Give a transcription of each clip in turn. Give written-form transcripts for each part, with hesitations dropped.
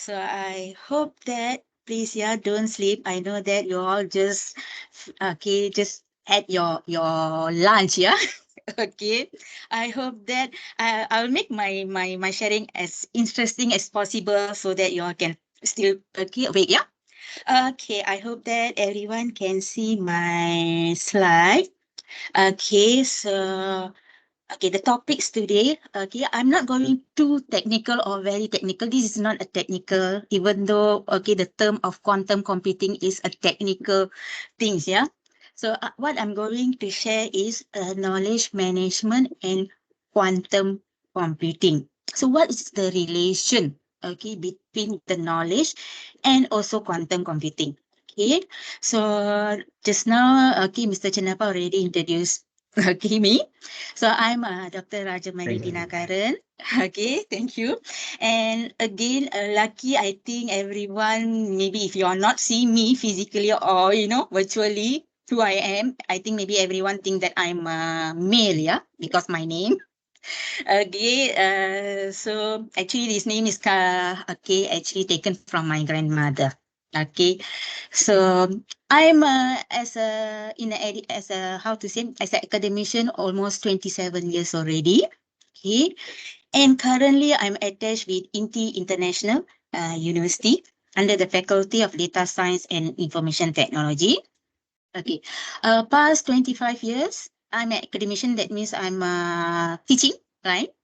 So I hope that please, yeah, don't sleep. I know that you all just just had your lunch, yeah. Okay. I hope that I'll make my sharing as interesting as possible so that you all can still awake, yeah. Okay, I hope that everyone can see my slide. Okay, so okay, the topics today. Okay, I'm not going too technical or very technical. This is not a technical, even though okay, the term of quantum computing is a technical things, yeah. So what I'm going to share is knowledge management and quantum computing. So what is the relation, okay, between the knowledge and also quantum computing? Okay, so just now, okay, Mr. Chenapa already introduced okay me. So I'm Dr. Rajermani Thank you. Dinakaran. Okay, thank you. And again, lucky I think everyone, maybe if you're not seeing me physically or, virtually, who I am, I think maybe everyone think that I'm male, yeah, because my name. Okay, so actually this name is okay, actually taken from my grandmother. Okay, so I'm as a as a how to say as an academician almost 27 years already. Okay, and currently I'm attached with INTI International University under the Faculty of Data Science and Information Technology. Okay, past 25 years I'm an academician. That means I'm teaching, right?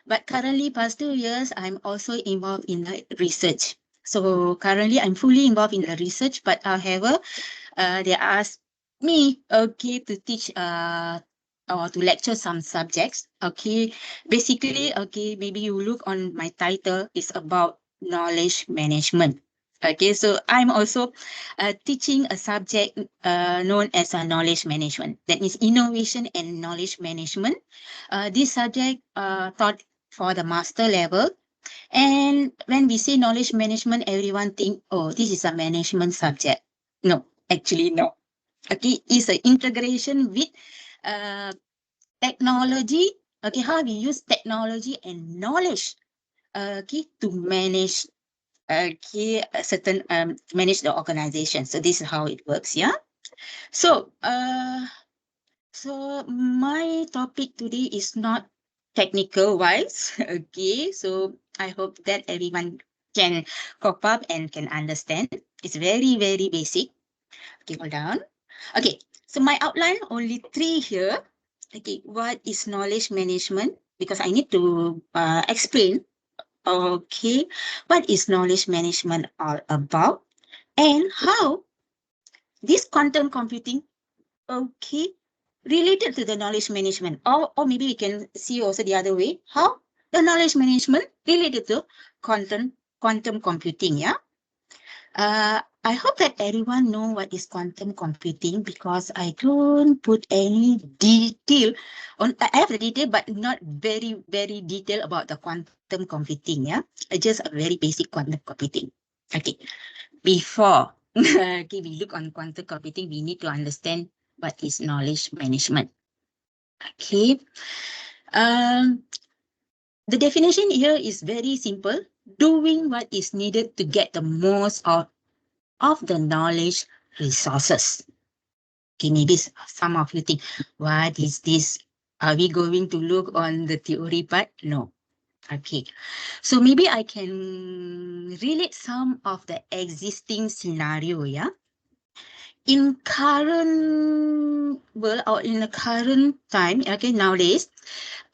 But currently, past 2 years, I'm also involved in the research. So currently, I'm fully involved in the research. But however, they asked me, okay, to teach or to lecture some subjects. Okay, basically, okay, maybe you look on my title is about knowledge management. Okay, so I'm also teaching a subject known as knowledge management. That means innovation and knowledge management. This subject taught for the master level. And when we say knowledge management, everyone think, oh, this is a management subject. No, actually, no. Okay, it's an integration with uh, technology. Okay, how we use technology and knowledge. Okay, to manage. Okay, a certain manage the organization. So this is how it works. Yeah. So so my topic today is not technical wise. Okay, so I hope that everyone can cope up and can understand. It's very, very basic. Okay, hold on. Okay, so my outline only three here. Okay, what is knowledge management? Because I need to explain. Okay, what is knowledge management all about and how this quantum computing okay related to the knowledge management, or maybe we can see also the other way how the knowledge management related to quantum computing, yeah. I hope that everyone know what is quantum computing because I don't put any detail on. I have the detail, but not very detail about the quantum computing. Yeah, just a very basic quantum computing. Okay, before okay, we look on quantum computing, we need to understand what is knowledge management. Okay, um, the definition here is very simple: doing what is needed to get the most out of the knowledge resources. Okay, maybe some of you think, what is this? Are we going to look on the theory part? No. Okay, so maybe I can relate some of the existing scenario, yeah. In current world or in the current time, okay, nowadays,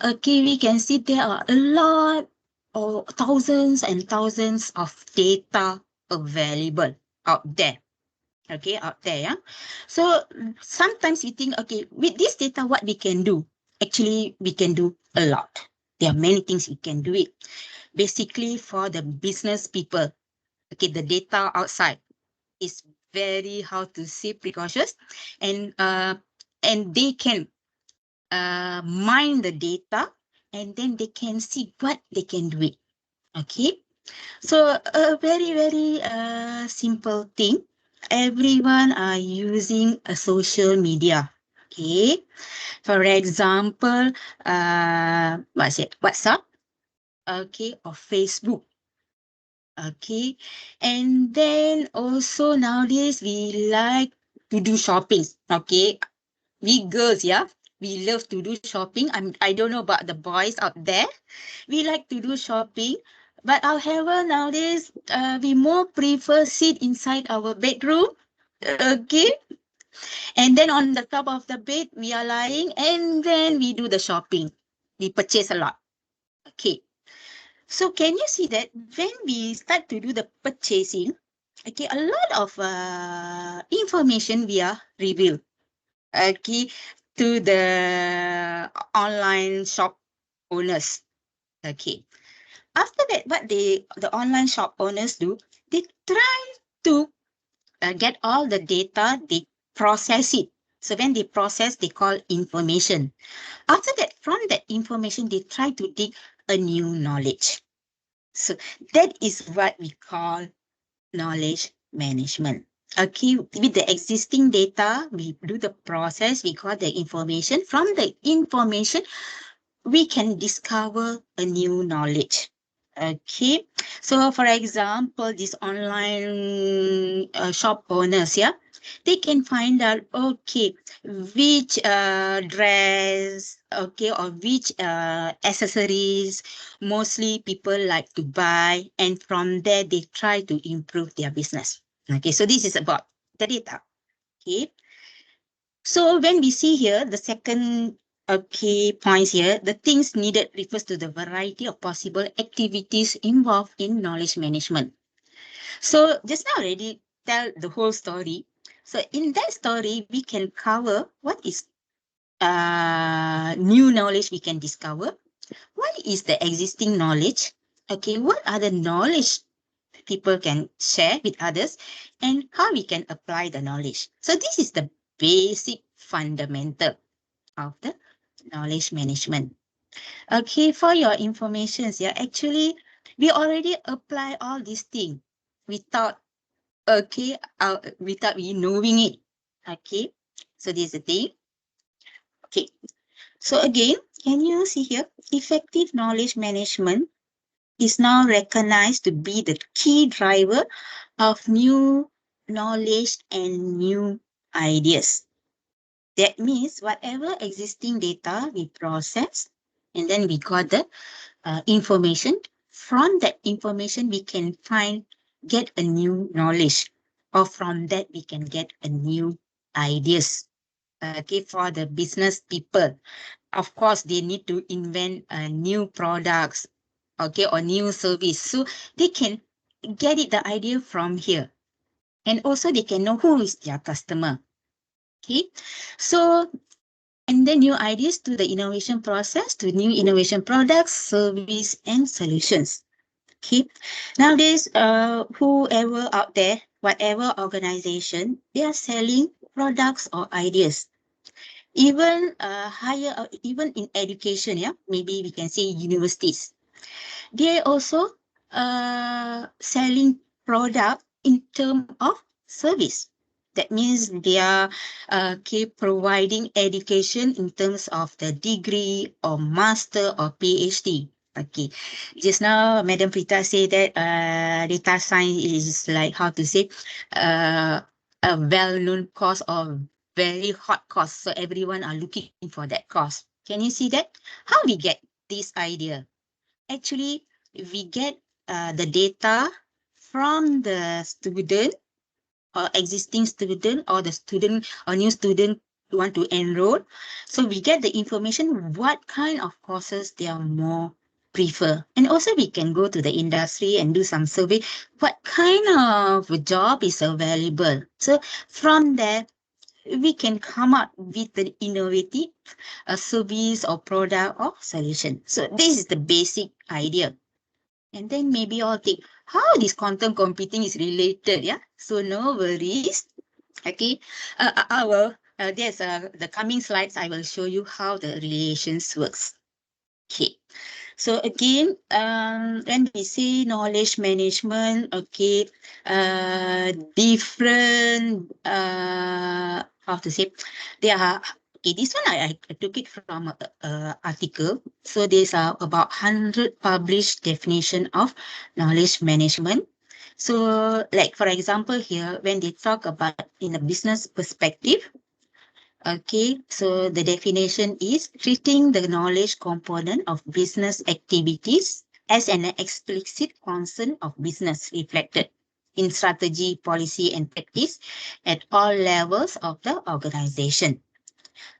okay, we can see there are a lot or thousands and thousands of data available out there. Okay, out there, yeah. So sometimes we think, okay, with this data, what we can do? Actually, we can do a lot. There are many things we can do it. Basically, for the business people, okay, the data outside is very how to say precautious, and they can mine the data, and then they can see what they can do it. Okay, so a very simple thing. Everyone are using a social media. Okay, for example, what's it? WhatsApp. Okay, or Facebook. Okay. And then also nowadays we like to do shopping. Okay. We girls, yeah, we love to do shopping. I don't know about the boys out there. We like to do shopping. But however, nowadays, we more prefer sit inside our bedroom. Okay. And then on the top of the bed, we are lying and then we do the shopping. We purchase a lot. Okay. So can you see that when we start to do the purchasing, okay, a lot of information we are revealed, okay, to the online shop owners. Okay. After that, what the online shop owners do, they try to get all the data, they process it. So when they process, they call information. After that, from that information, they try to dig a new knowledge. So that is what we call knowledge management. Okay, with the existing data, we do the process, we got the information. From the information, we can discover a new knowledge. Okay, so for example, this online shop owners, yeah, they can find out, okay, which dress, okay, or which accessories mostly people like to buy, and from there they try to improve their business. Okay, so this is about the data. Okay, so when we see here, the second points here, the things needed refers to the variety of possible activities involved in knowledge management. So just now already tell the whole story. So in that story, we can cover what is new knowledge we can discover. What is the existing knowledge? Okay, what are the knowledge people can share with others, and how we can apply the knowledge. So this is the basic fundamental of the knowledge management. Okay, for your informations, yeah, actually, we already apply all these things without, okay, without we knowing it. Okay, so this is the thing. Okay, so again, can you see here? Effective knowledge management is now recognized to be the key driver of new knowledge and new ideas. That means whatever existing data we process, and then we got the information. From that information, we can get a new knowledge, or from that we can get a new ideas. Okay, for the business people, of course, they need to invent new products, okay, or new service. So they can get it the idea from here. And also they can know who is their customer. Okay. So and then new ideas to the innovation process, to new innovation products, service, and solutions. Okay. Nowadays, whoever out there, whatever organization, they are selling products or ideas. Even higher, even in education, yeah, maybe we can say universities. They also selling product in term of service. That means they are providing education in terms of the degree or master or PhD. Okay, just now Madam Prita said that data science is like how to say a well-known course or very hot course. So everyone are looking for that course. Can you see that? How we get this idea? Actually, we get the data from the student or existing student or the student or new student want to enroll. So we get the information what kind of courses they are more prefer. And also we can go to the industry and do some survey. What kind of job is available? So from there, we can come up with the innovative service or product or solution. So this is the basic idea. And then maybe all think how this quantum computing is related, yeah? So no worries. Okay, I will, there's the coming slides, I will show you how the relations works. Okay, so again, when we say knowledge management, okay, different, how to say, there are, okay, this one I took it from a article. So there's about 100 published definition of knowledge management. So like for example here, when they talk about in a business perspective, okay, so the definition is treating the knowledge component of business activities as an explicit concern of business reflected in strategy, policy, and practice at all levels of the organization.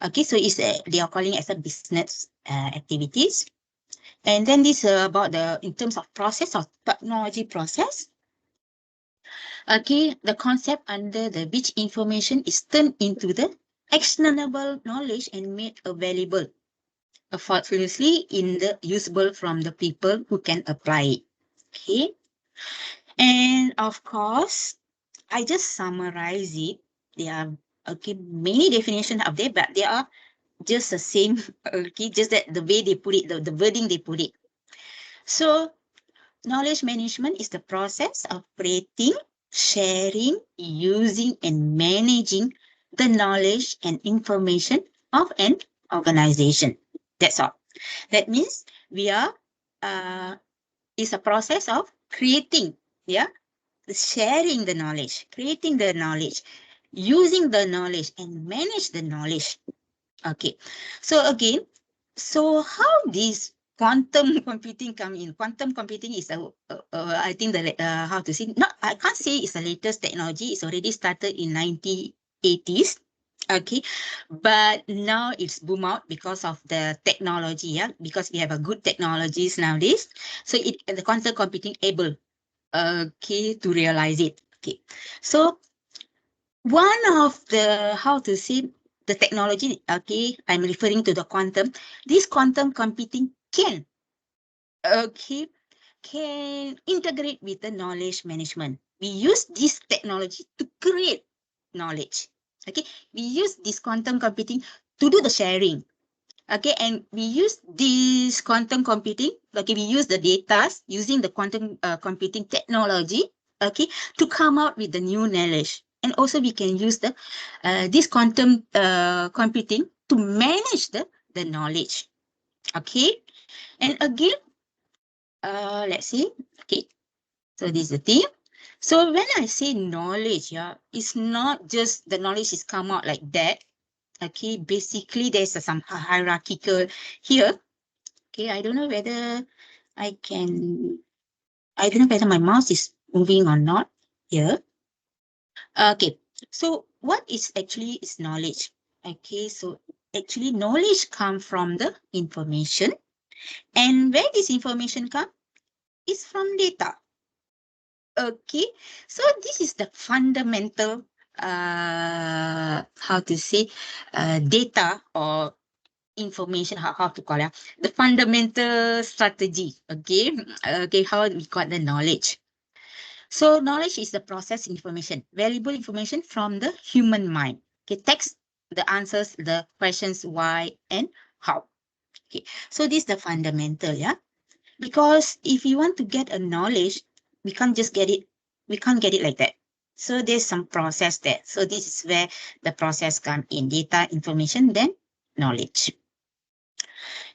Okay, so they are calling it as a business activities. And then this about in terms of process of technology process. Okay, the concept under the which information is turned into the actionable knowledge and made available effortlessly in the usable from the people who can apply it. Okay, and of course, I just summarize it. There are many definitions out there, but they are just the same. Okay, just that the way they put it, the wording they put it. So knowledge management is the process of creating, sharing, using, and managing the knowledge and information of an organization. That's all. That means we are, it's a process of creating, yeah, sharing the knowledge, creating the knowledge, using the knowledge, and manage the knowledge. Okay. So again, so how this quantum computing come in? Quantum computing is I think how to say, not, I can't say it's the latest technology. It's already started in 1980s. Okay, but now it's boom out because of the technology, yeah, because we have a good technologies nowadays. So the quantum computing able, okay, to realize it. Okay, so one of the, how to say, the technology, okay, I'm referring to the quantum. This quantum computing okay, can integrate with the knowledge management. We use this technology to create knowledge. Okay, we use this quantum computing to do the sharing. Okay, and we use this quantum computing, okay, we use the data using the quantum computing technology, okay, to come out with the new knowledge. And also we can use the this quantum computing to manage the knowledge. Okay, and again, let's see. Okay, so this is the thing. So when I say knowledge, yeah, it's not just the knowledge is come out like that. Okay, basically there's some hierarchical here. Okay, I don't know whether I don't know whether my mouse is moving or not here. Okay, so what is actually is knowledge? Okay, so actually knowledge come from the information, and where this information come is from data. Okay, so this is the fundamental how to say data or information, how to call it, the fundamental strategy. Okay, okay, how we got the knowledge. So knowledge is the process information, valuable information from the human mind. Okay, text the answers, the questions why and how. Okay, so this is the fundamental, yeah. Because if you want to get a knowledge, we can't just get it. We can't get it like that. So there's some process there. So this is where the process come in: data, information, then knowledge.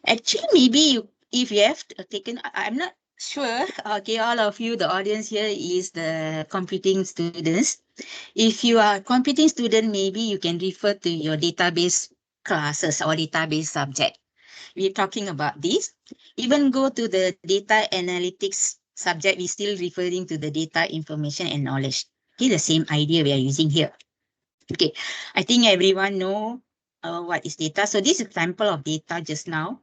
Actually, maybe if you have taken, I'm not sure. Okay, all of you, the audience here is the computing students. If you are a computing student, maybe you can refer to your database classes or database subject. We're talking about this. Even go to the data analytics subject, we're still referring to the data, information, and knowledge. Okay, the same idea we are using here. Okay, I think everyone know what is data. So this is example of data just now.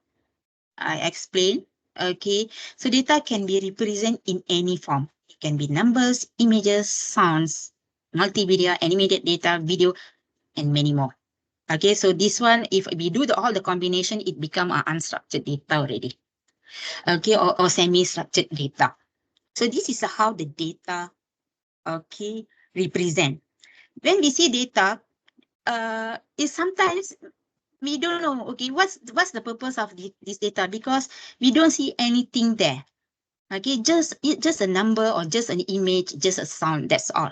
I explained. Okay, so data can be represented in any form. It can be numbers, images, sounds, multimedia, animated data, video, and many more. Okay, so this one, if we do all the combination, it become an unstructured data already. Okay, or semi-structured data. So this is how the data, okay, represent. When we see data, is sometimes we don't know, okay, what's the purpose of this data, because we don't see anything there. Okay, just a number or just an image, just a sound, that's all.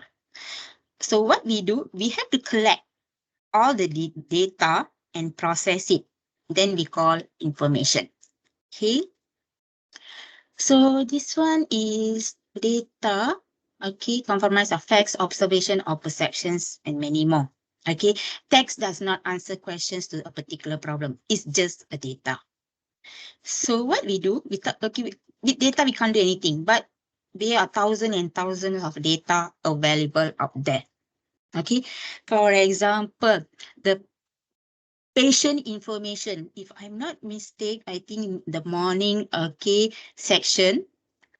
So what we do, we have to collect all the data and process it. Then we call information. Okay. So this one is data. Okay, compromise of facts, observation, or perceptions, and many more. Okay, text does not answer questions to a particular problem. It's just a data. So what we do, with data we can't do anything, but there are thousands and thousands of data available out there. Okay, for example, the patient information. If I'm not mistaken, I think in the morning, okay, section,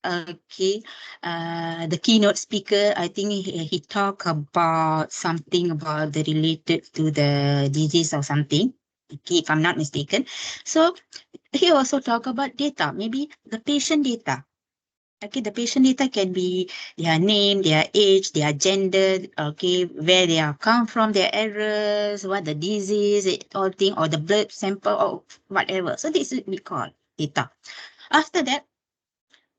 okay, the keynote speaker, I think he talked about something about the related to the disease or something. Okay, if I'm not mistaken. So he also talk about data, maybe the patient data. Okay, the patient data can be their name, their age, their gender, okay, where they are come from, their address, what the disease, all thing, or the blood sample, or whatever. So this is we call data. After that,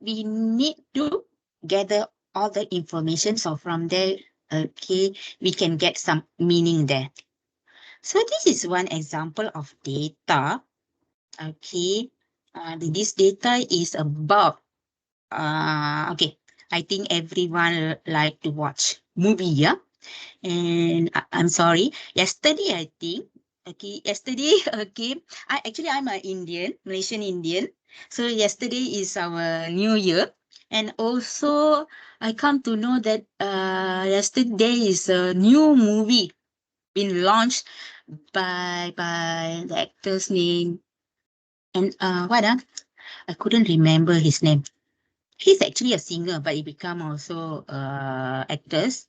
we need to gather all the information. So from there, okay, we can get some meaning there. So this is one example of data. Okay, this data is about okay, I think everyone like to watch movie, yeah. And I'm sorry, yesterday I think, okay, yesterday, okay, I'm an Indian, Malaysian Indian. So yesterday is our New Year, and also I come to know that yesterday is a new movie been launched by the actor's name, and I couldn't remember his name. He's actually a singer, but he become also actors.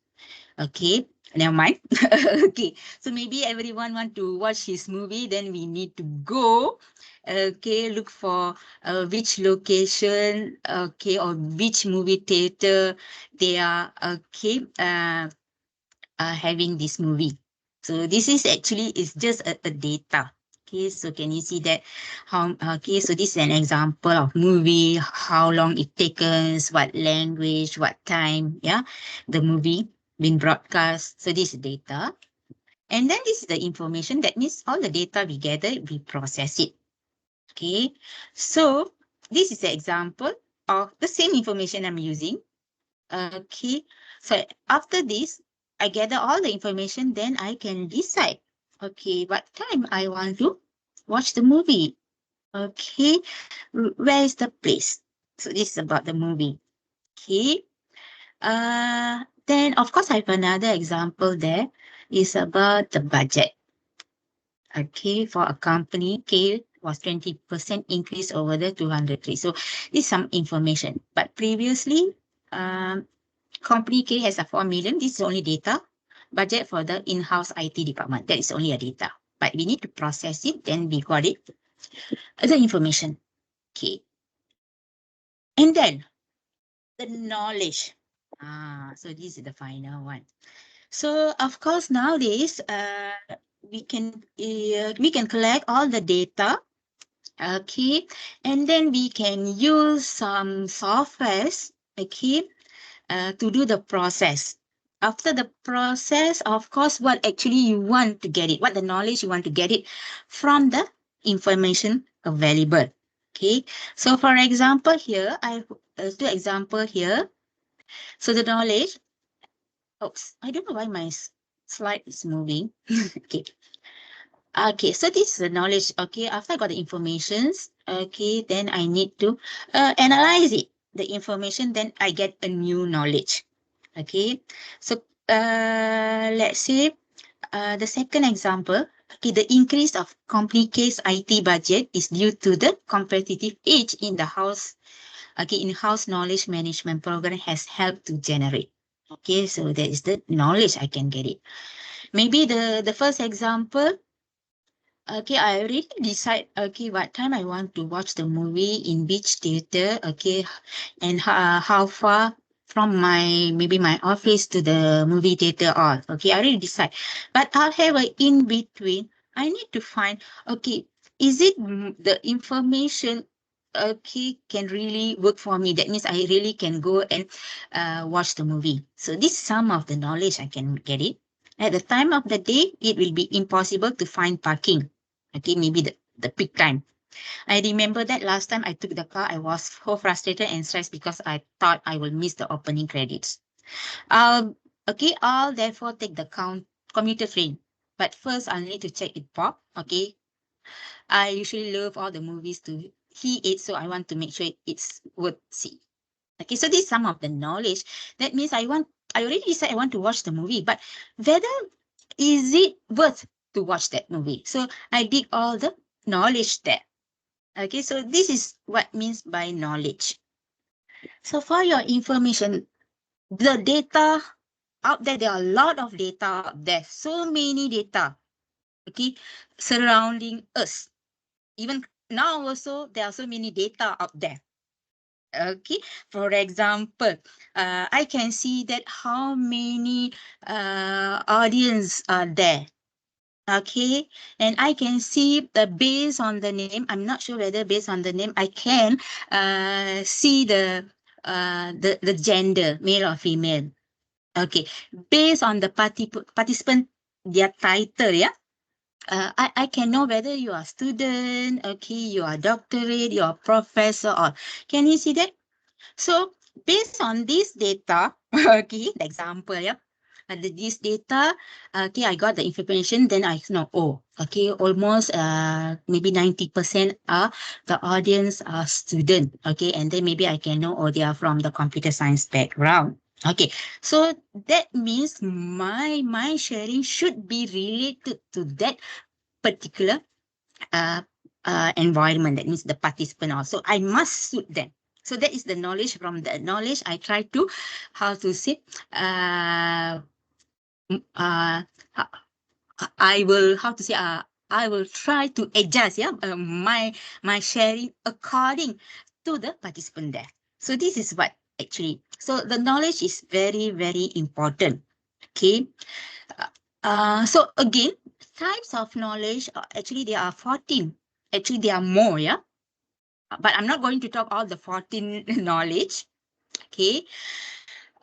Okay, never mind. Okay, so maybe everyone want to watch his movie, then we need to go. Okay, look for which location, okay, or which movie theater they are. Okay, having this movie. So this is actually is just a data. Okay, so can you see that how okay, so this is an example of movie, how long it takes, what language, what time, yeah, the movie been broadcast. So this is data. And then this is the information. That means all the data we gather, we process it. Okay. So this is the example of the same information I'm using. Okay, so after this, I gather all the information, then I can decide, okay, what time I want to watch the movie. Okay, where is the place? So this is about the movie. Okay, then of course I have another example there. Is about the budget. Okay, for a company, K was 20% increase over the 203. So this is some information. But previously, um, company K has a 4 million. This is only data. Budget for the in-house IT department. That is only a data. But we need to process it. Then we got it. The information. Okay. And then the knowledge. So this is the final one. So of course nowadays, we can collect all the data. Okay. And then we can use some softwares. Okay. To do the process. After the process, of course, what actually you want to get it, what the knowledge you want to get it from the information available. Okay, so for example here, I do example here. So the knowledge, oops, I don't know why my slide is moving. Okay. Okay, so this is the knowledge. Okay, after I got the informations, okay, then I need to analyze it, the information, then I get a new knowledge. Okay, so let's say the second example, okay, the increase of company case IT budget is due to the competitive edge in the house, okay, in-house knowledge management program has helped to generate. Okay, so that is the knowledge I can get it. Maybe the first example, okay, I already decide, okay, what time I want to watch the movie, in which theater, okay, and how far from maybe my office to the movie theater all. Okay, I already decide. But I'll have a in between. I need to find, okay, is it the information, okay, can really work for me? That means I really can go and watch the movie. So this is some of the knowledge I can get it. At the time of the day, it will be impossible to find parking. Okay, maybe the peak time. I remember that last time I took the car, I was so frustrated and stressed because I thought I will miss the opening credits. Okay, I'll therefore take the commuter train. But first, I'll need to check it pop. Okay, I usually love all the movies to see it, so I want to make sure it's worth see. Okay, so this is some of the knowledge. That means I already decided I want to watch the movie, but whether is it worth to watch that movie? So I did all the knowledge there. Okay, so this is what means by knowledge. So for your information, the data out there, there are a lot of data out there. So many data, okay, surrounding us. Even now also, there are so many data out there. Okay, for example, I can see that how many audience are there. Okay, and I can see the based on the name. I'm not sure whether based on the name I can see the gender, male or female. Okay, based on the participant, their title, yeah. I can know whether you are student, okay, you are doctorate, you are professor, or can you see that? So based on this data, okay, the example, yeah, this data, okay, I got the information, then I know, oh, okay, almost maybe 90% are the audience are student, okay, and then maybe I can know, oh, they are from the computer science background. Okay, so that means my sharing should be related to that particular uh, environment. That means the participant also. I must suit them. So that is the knowledge. From the knowledge, I try to, how to say, uh, I will, how to say, I will try to adjust, yeah, my sharing according to the participant there. So this is what actually. So the knowledge is very, very important. Okay. So again, types of knowledge, actually there are 14. Actually, there are more, yeah. But I'm not going to talk all the 14 knowledge. Okay.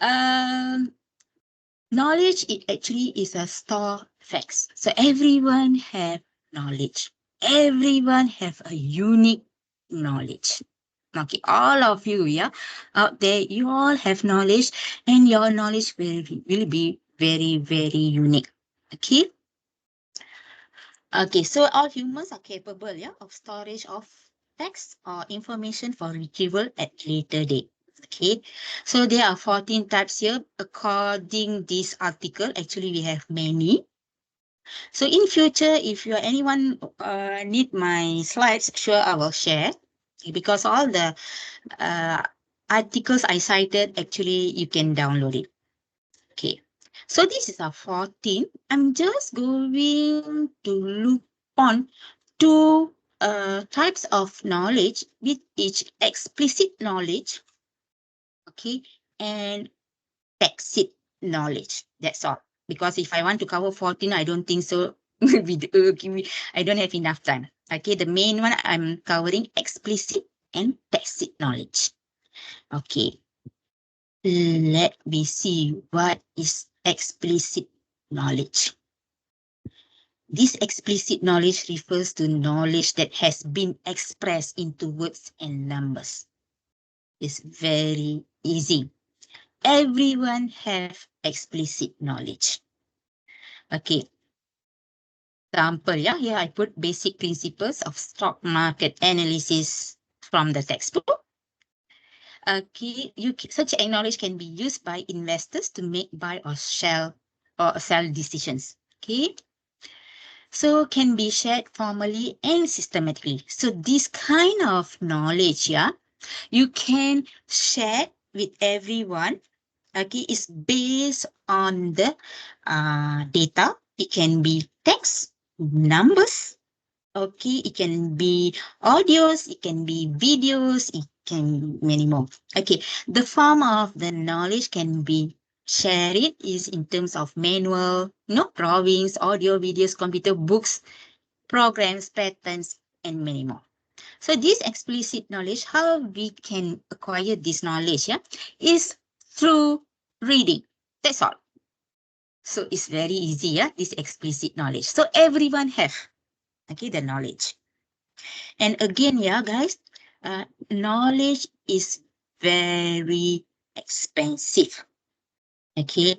Um, Knowledge it actually is a store facts. So everyone have knowledge. Everyone have a unique knowledge. Okay, all of you, yeah, out there, you all have knowledge, and your knowledge will be very, very unique. Okay. Okay, so all humans are capable, yeah, of storage of text or information for retrieval at later date. Okay, so there are 14 types here. According this article, actually we have many. So in future, if you anyone need my slides, sure I will share. Because all the uh, articles I cited, actually you can download it. Okay, so this is our 14. I'm just going to look on two types of knowledge with each explicit knowledge, okay, and tacit knowledge. That's all. Because if I want to cover 14, I don't think so. I don't have enough time. Okay, the main one I'm covering explicit and tacit knowledge. Okay, let me see what is explicit knowledge. This explicit knowledge refers to knowledge that has been expressed into words and numbers. It's very easy. Everyone have explicit knowledge. Okay. Example, yeah, here I put basic principles of stock market analysis from the textbook. Okay, such a knowledge can be used by investors to make buy or sell decisions. Okay. So can be shared formally and systematically. So this kind of knowledge, yeah, you can share with everyone. Okay, it's based on the data. It can be text, numbers. Okay, it can be audios, it can be videos, it can be many more. Okay, the form of the knowledge can be shared is in terms of manual, drawings, audio, videos, computer, books, programs, patterns, and many more. So this explicit knowledge, how we can acquire this knowledge, yeah, is through reading. That's all. So it's very easy, yeah, this explicit knowledge. So everyone have, okay, the knowledge. And again, yeah, guys, knowledge is very expensive. Okay,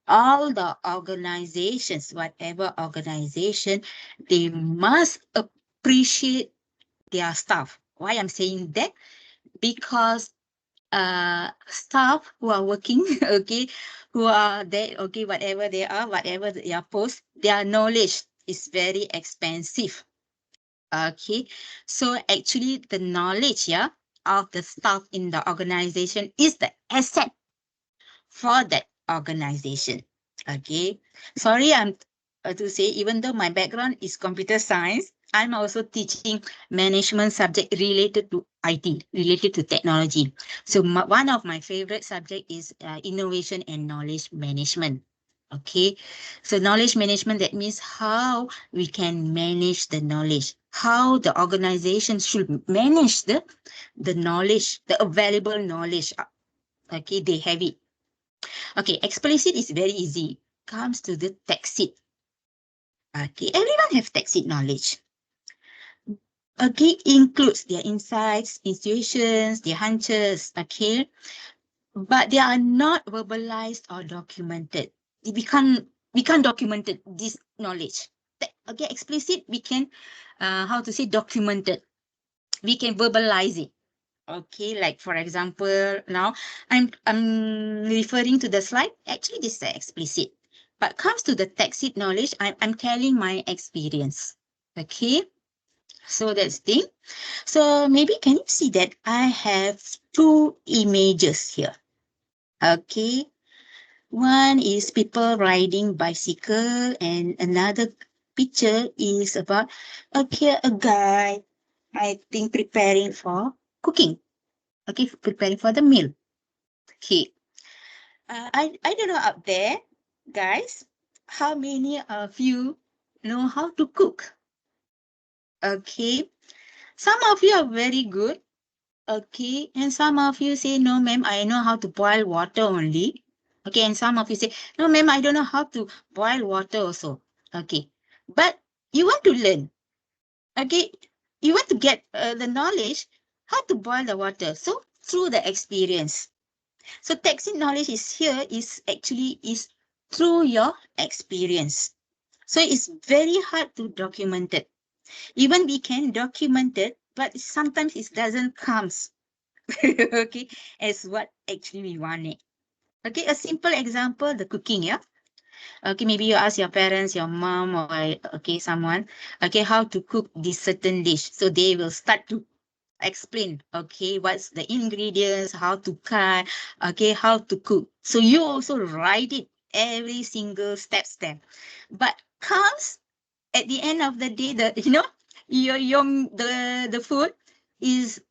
all the organizations, whatever organization, they must appreciate their staff. Why I'm saying that? Because staff who are working, okay, who are there, okay, whatever they are, whatever their post, their knowledge is very expensive. Okay, so actually the knowledge, yeah, of the staff in the organization is the asset for that organization. Okay, sorry, I'm to say, even though my background is computer science, I'm also teaching management subject related to IT, related to technology. So one of my favorite subject is innovation and knowledge management. Okay, so knowledge management, that means how we can manage the knowledge, how the organization should manage the knowledge, the available knowledge. Okay, they have it. Okay, explicit is very easy. Comes to the tacit. Okay, everyone have tacit knowledge. Okay, includes their insights, intuitions, their hunches. Okay, but they are not verbalized or documented. We can't document this knowledge. Okay, explicit we can, how to say, documented. We can verbalize it. Okay, like for example, now I'm referring to the slide. Actually, this is explicit. But comes to the tacit knowledge, I'm telling my experience. Okay, so that's the thing. So maybe can you see that I have two images here? Okay, one is people riding bicycle, and another picture is about, okay, a guy, I think, preparing for cooking. Okay, preparing for the meal. Okay. I don't know out there, guys, how many of you know how to cook? Okay. Some of you are very good. Okay. And some of you say, no, ma'am, I know how to boil water only. Okay. And some of you say, no, ma'am, I don't know how to boil water also. Okay. But you want to learn. Okay. You want to get the knowledge how to boil the water. So through the experience. So tacit knowledge is here is actually is through your experience. So it's very hard to document it. Even we can document it, but sometimes it doesn't comes okay as what actually we want it. Okay, a simple example, the cooking, yeah. Okay, maybe you ask your parents, your mom, or okay, someone, okay, how to cook this certain dish. So they will start to explain, okay, what's the ingredients, how to cut, okay, how to cook. So you also write it every single step. But comes at the end of the day, your the food is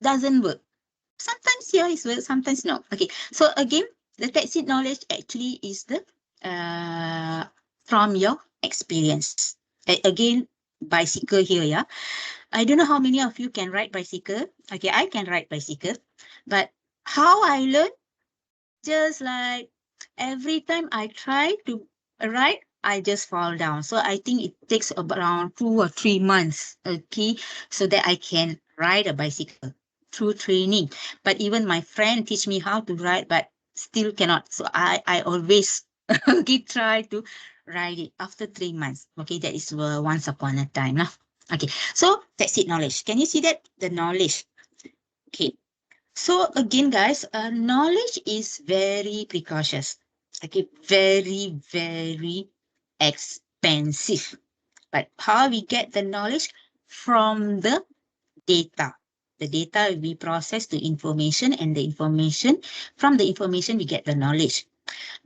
doesn't work. Sometimes here is work, sometimes no. Okay, so again, the tacit knowledge actually is the from your experience. Again, bicycle here, yeah. I don't know how many of you can ride bicycle. Okay, I can ride bicycle. But how I learn, just like every time I try to ride, I just fall down. So I think it takes around 2 or 3 months, okay, so that I can ride a bicycle through training. But even my friend teach me how to ride, but still cannot. So I always okay, try to ride it after 3 months. Okay, that is once upon a time. Okay, so that's it, knowledge. Can you see that? The knowledge. Okay. So again, guys, knowledge is very precautious. Okay, very, very expensive. But how we get the knowledge? From the data. The data we process to information, and the information, from the information we get the knowledge.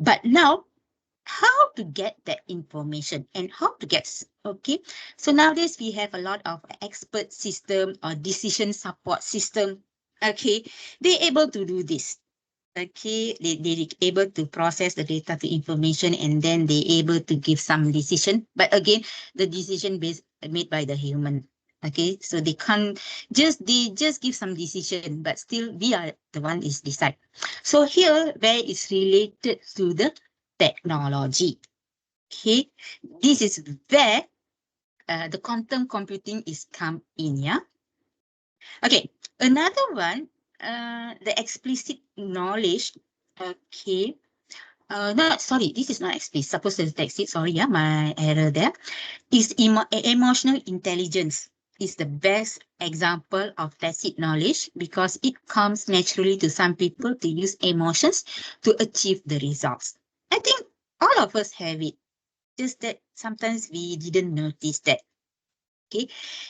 But now, how to get that information and how to get, okay, so nowadays we have a lot of expert system or decision support system. Okay, they're able to do this. Okay, they able to process the data to information, and then they able to give some decision, but again, the decision based made by the human. Okay, so they just give some decision, but still we are the one is decide. So here where is related to the technology. Okay, this is where the quantum computing is come in, yeah. Okay, another one, the explicit knowledge. Okay, no, sorry, this is not explicit. Supposed to text it. Sorry, yeah, my error there. Is emotional intelligence is the best example of tacit knowledge because it comes naturally to some people to use emotions to achieve the results. I think all of us have it, just that sometimes we didn't notice that. Okay,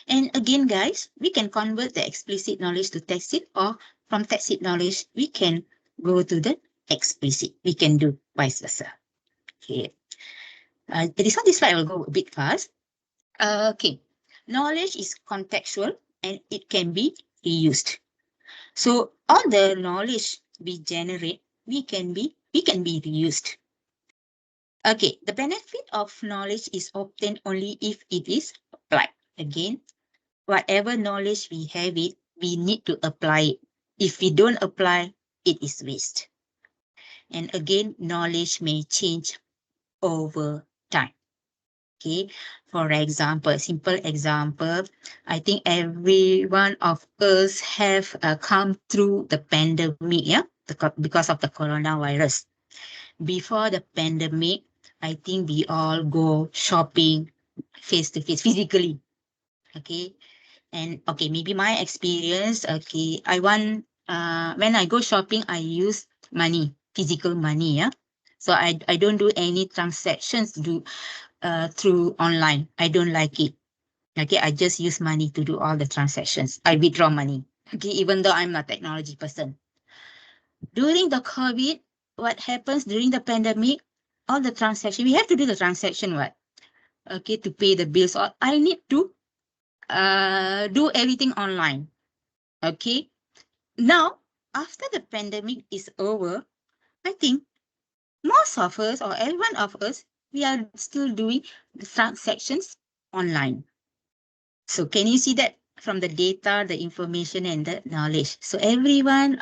and again, guys, we can convert the explicit knowledge to tacit, or from tacit knowledge, we can go to the explicit. We can do vice versa. Okay, this slide will go a bit fast. Okay, knowledge is contextual and it can be reused. So all the knowledge we generate, we can be reused. Okay, the benefit of knowledge is obtained only if it is applied. Again, whatever knowledge we have it, we need to apply it. If we don't apply, it is waste. And again, knowledge may change over time. Okay, for example, simple example, I think every one of us have come through the pandemic, yeah, because of the coronavirus. Before the pandemic, I think we all go shopping face to face, physically. Okay, and okay, maybe my experience. Okay, when I go shopping, I use money, physical money, yeah. So I don't do any transactions through online. I don't like it. Okay, I just use money to do all the transactions. I withdraw money. Okay, even though I'm not a technology person. During the COVID, what happens during the pandemic? All the transaction, we have to do the transaction, what? Okay, to pay the bills. Or I need to do everything online. Okay. Now, after the pandemic is over, I think most of us or every one of us, we are still doing the transactions online. So can you see that from the data, the information, and the knowledge? So everyone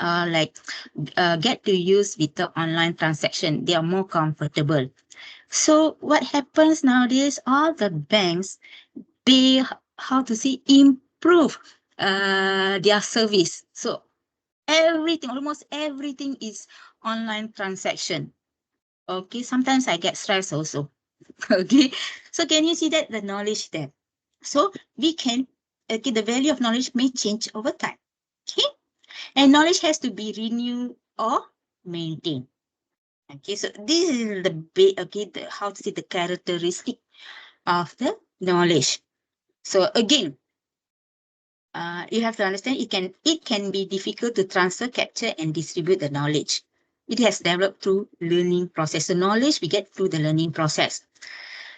get to use with the online transaction. They are more comfortable. So what happens nowadays? All the banks, they improve their service. So everything, almost everything is online transaction. Okay, sometimes I get stressed also. Okay, so can you see that the knowledge there? So we can, okay, the value of knowledge may change over time. Okay, and knowledge has to be renewed or maintained. Okay, so this is how to say the characteristic of the knowledge. So again, you have to understand it can be difficult to transfer, capture, and distribute the knowledge. It has developed through learning process. So knowledge we get through the learning process.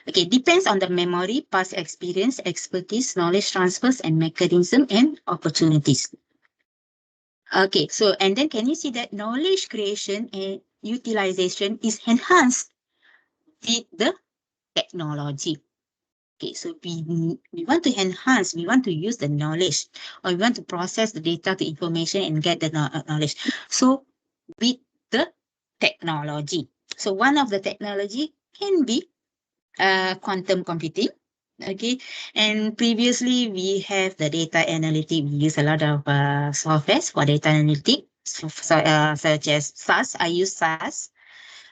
Okay, depends on the memory, past experience, expertise, knowledge transfers, and mechanism and opportunities. Okay, so and then can you see that knowledge creation and utilization is enhanced with the technology? Okay, so we want to enhance, we want to use the knowledge, or we want to process the data, the information, and get the knowledge. So with the technology. So one of the technology can be quantum computing. Okay, and previously we have the data analytic. We use a lot of softwares for data analytic, such as SAS. I use SAS,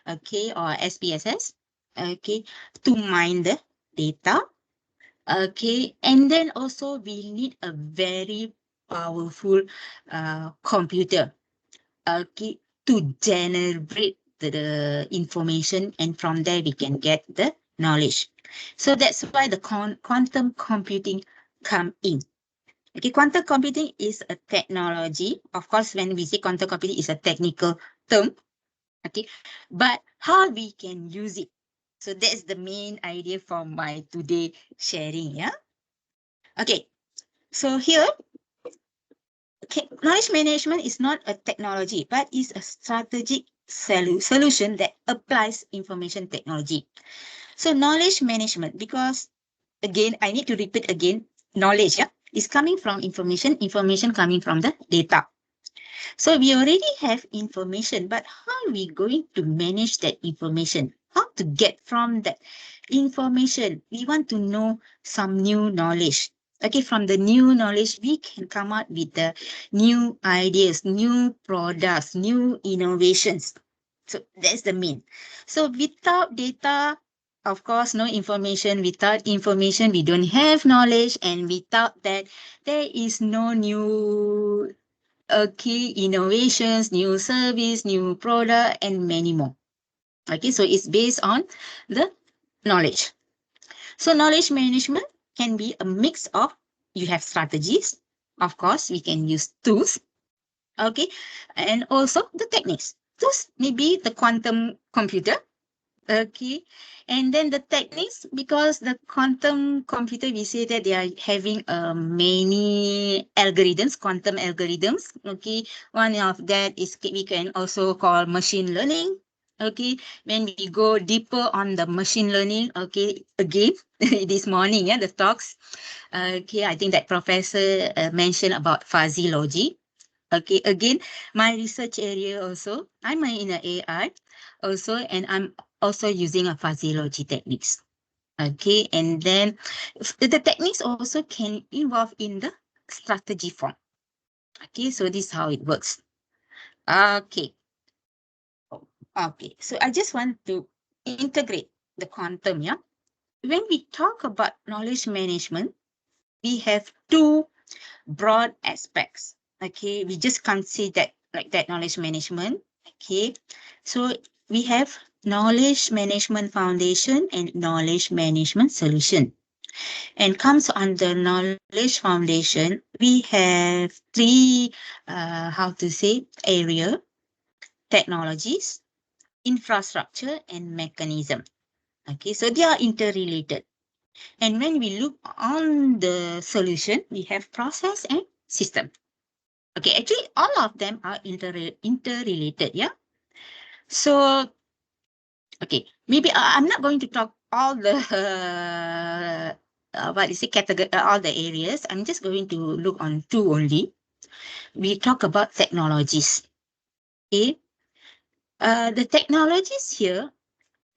okay, or SPSS, okay, to mine the data. Okay, and then also we need a very powerful computer, okay, to generate the information, and from there we can get the knowledge. So that's why the quantum computing come in. Okay, quantum computing is a technology. Of course, when we say quantum computing is a technical term, okay, but how we can use it. So that's the main idea for my today sharing, yeah. Okay, so here, okay, knowledge management is not a technology, but is a strategic solution that applies information technology. So knowledge management, because again, I need to repeat again, knowledge, yeah, is coming from information, information coming from the data. So we already have information, but how are we going to manage that information? How to get from that information? We want to know some new knowledge. Okay, from the new knowledge, we can come up with the new ideas, new products, new innovations. So that's the mean. So without data, of course, no information. Without information, we don't have knowledge. And without that, there is no new key innovations, new service, new product, and many more. Okay, so it's based on the knowledge. So knowledge management can be a mix of, you have strategies. Of course, we can use tools. Okay, and also the techniques. Tools maybe the quantum computer. Okay, and then the techniques, because the quantum computer, we say that they are having many algorithms, quantum algorithms. Okay, one of that is we can also call machine learning. Okay, when we go deeper on the machine learning, okay, again, this morning, yeah, the talks. Okay, I think that professor mentioned about fuzzy logic. Okay, again, my research area also, I'm in a AI also, and I'm also using a fuzzy logic techniques. Okay, and then the techniques also can involve in the strategy form. Okay, so this is how it works. Okay. Okay, so I just want to integrate the quantum, yeah. When we talk about knowledge management, we have two broad aspects. Okay, we just can't say that like that knowledge management. Okay, so we have knowledge management foundation and knowledge management solution. And comes under knowledge foundation, we have three, how to say, area: technologies, infrastructure, and mechanism. Okay, so they are interrelated. And when we look on the solution, we have process and system. Okay, actually, all of them are interrelated, yeah? So, okay, maybe I'm not going to talk all the, what is it, category, all the areas. I'm just going to look on two only. We talk about technologies, okay? The technologies here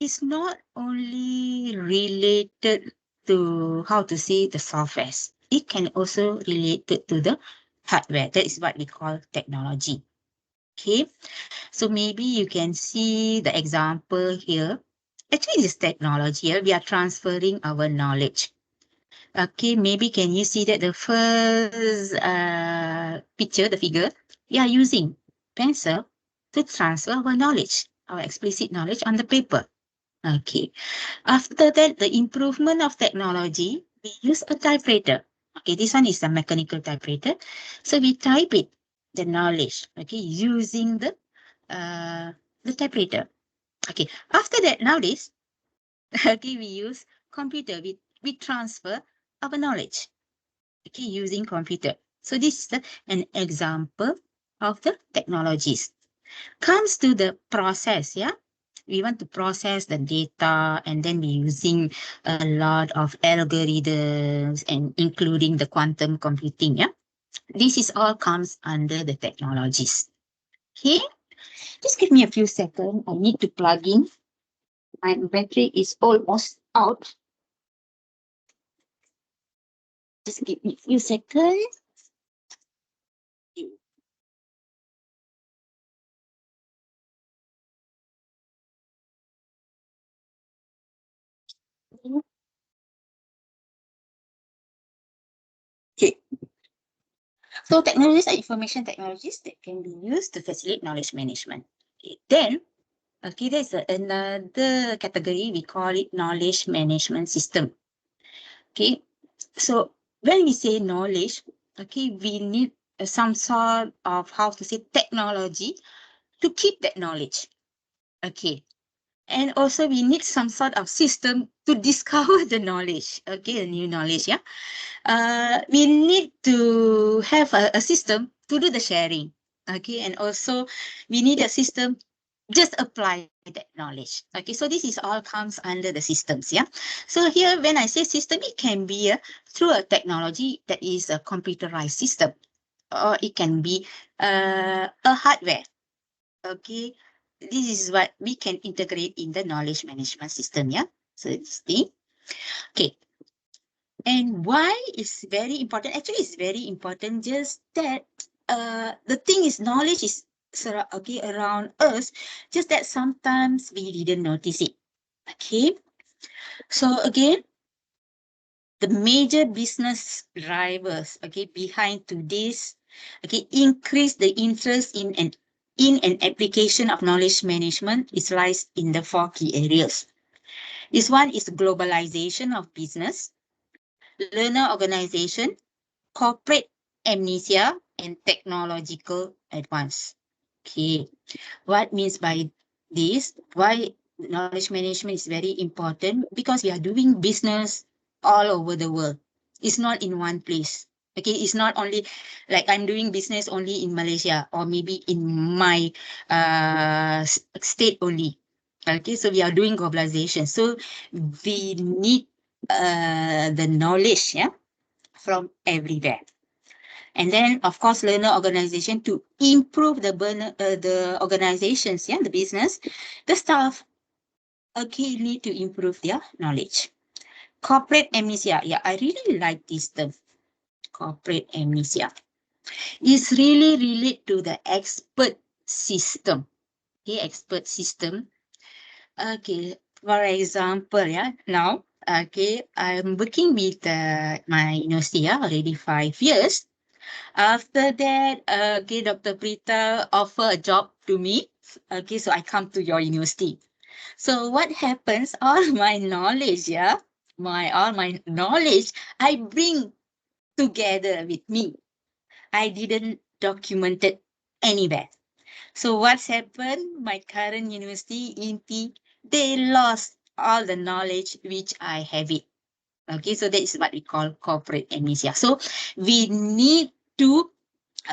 is not only related to, how to say, the software. It can also related to the hardware. That is what we call technology. Okay, so maybe you can see the example here. Actually, this technology here, we are transferring our knowledge. Okay, maybe can you see that the first picture, the figure, we are using pencil to transfer our knowledge, our explicit knowledge on the paper. Okay, after that, the improvement of technology, we use a typewriter. Okay, this one is a mechanical typewriter. So we type it, the knowledge, okay, using the typewriter. Okay, after that, nowadays, okay, we use computer. We transfer our knowledge, okay, using computer. So this is an example of the technologies. Comes to the process, yeah. We want to process the data, and then we're using a lot of algorithms and including the quantum computing, yeah. This is all comes under the technologies. Okay, just give me a few seconds. I need to plug in. My battery is almost out. Just give me a few seconds. Okay. So technologies are information technologies that can be used to facilitate knowledge management. Okay. Then, okay, there's another category. We call it knowledge management system. Okay. So when we say knowledge, okay, we need some sort of, how to say, technology to keep that knowledge. Okay. And also we need some sort of system to discover the knowledge, okay, the new knowledge, yeah. We need to have a system to do the sharing, okay, and also we need a system just apply that knowledge. Okay, so this is all comes under the systems, yeah. So here, when I say system, it can be through a technology that is a computerized system, or it can be a hardware. Okay, this is what we can integrate in the knowledge management system, yeah. So this thing, okay. And why is very important? Actually, it's very important. Just that the thing is, knowledge is around us, just that sometimes we didn't notice it. Okay, so again, the major business drivers, okay, behind today's, okay, increase the interest in an application of knowledge management is lies in the four key areas. This one is globalization of business, learner organization, corporate amnesia, and technological advance. Okay, what means by this? Why knowledge management is very important? Because we are doing business all over the world. It's not in one place. Okay, it's not only like I'm doing business only in Malaysia or maybe in my state only. Okay, so we are doing globalization. So we need the knowledge, yeah, from everywhere. And then, of course, learner organization to improve the organizations, yeah, the business, the staff, okay, need to improve their knowledge. Corporate amnesia, yeah, I really like this term. Corporate amnesia is really relate to the expert system. Okay, expert system. Okay, for example, yeah, now, okay, I'm working with my university, yeah, already 5 years. After that, okay, Dr. Prita offer a job to me. Okay, so I come to your university. So what happens? All my knowledge, yeah, all my knowledge, I bring together with me. I didn't document it anywhere. So what's happened? My current university, INTI, they lost all the knowledge which I have it. Okay, so that is what we call corporate amnesia. So we need to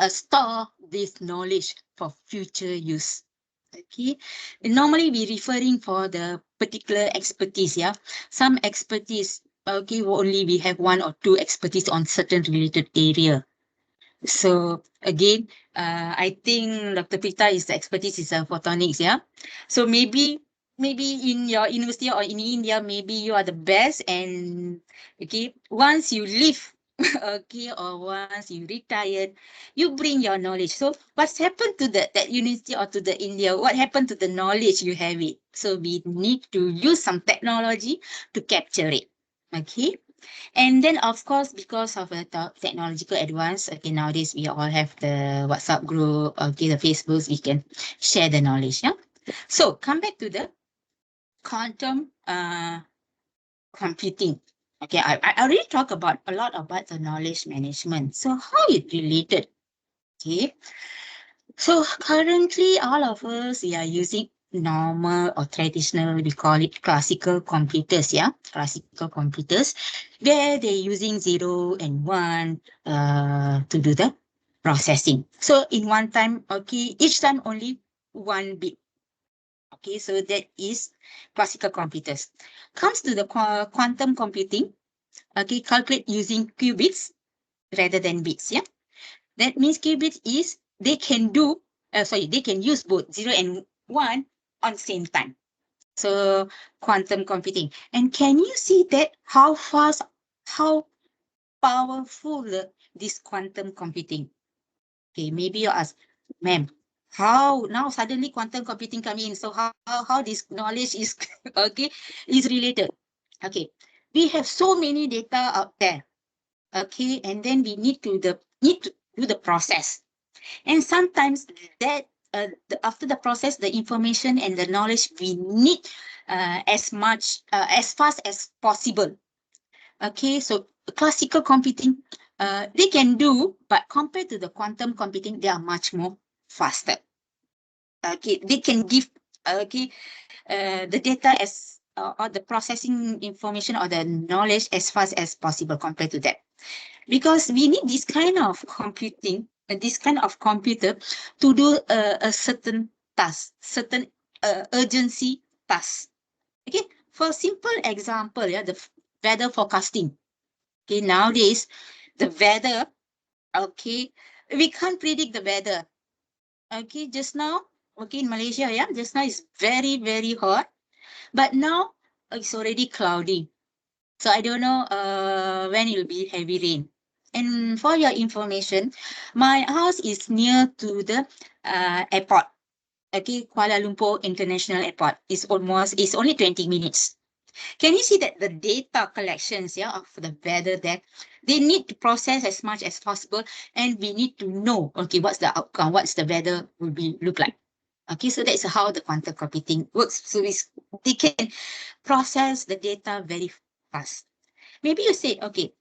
store this knowledge for future use. Okay, normally we referring for the particular expertise. Yeah, some expertise. Okay, only we have one or two expertise on certain related area. So again, I think Dr. Pita is the expertise is photonics, yeah. So maybe in your university or in India, maybe you are the best, and okay, once you leave, okay, or once you retired, you bring your knowledge. So what's happened to that university or to the India? What happened to the knowledge you have it? So we need to use some technology to capture it. Okay. And then, of course, because of the technological advance, okay, nowadays we all have the WhatsApp group, okay, the Facebooks, we can share the knowledge, yeah? So, come back to the quantum computing. Okay, I already talked about a lot about the knowledge management. So, how it related? Okay, so currently all of us, we are using normal or traditional, we call it classical computers, yeah, classical computers, where they're using 0 and 1 to do the processing. So in one time, okay, each time only 1 bit. Okay, so that is classical computers. Comes to the quantum computing, okay, calculate using qubits rather than bits, yeah. That means qubits is they can use both 0 and 1 on same time. So quantum computing. And can you see that how fast, how powerful this quantum computing? Okay, maybe you ask, ma'am, how now suddenly quantum computing coming in? So how this knowledge is okay is related? Okay, we have so many data out there. Okay, and then we need to do the process. And sometimes that after the process, the information and the knowledge we need as fast as possible. Okay, so classical computing, they can do, but compared to the quantum computing, they are much more faster. Okay, they can give okay the data as or the processing information or the knowledge as fast as possible compared to that. Because we need this kind of computing, this kind of computer to do a certain task, certain urgency task. Okay, for simple example, yeah, the weather forecasting. Okay, nowadays the weather, okay, we can't predict the weather. Okay, just now, okay, in Malaysia, yeah, just now it's very hot, but now it's already cloudy. So I don't know when it will be heavy rain. And for your information, my house is near to the airport. Okay, Kuala Lumpur International Airport is only 20 minutes. Can you see that the data collections, yeah, of the weather there, they need to process as much as possible, and we need to know, okay, what's the outcome, what's the weather will be look like. Okay, so that's how the quantum computing works. So they can process the data very fast. Maybe you say, okay,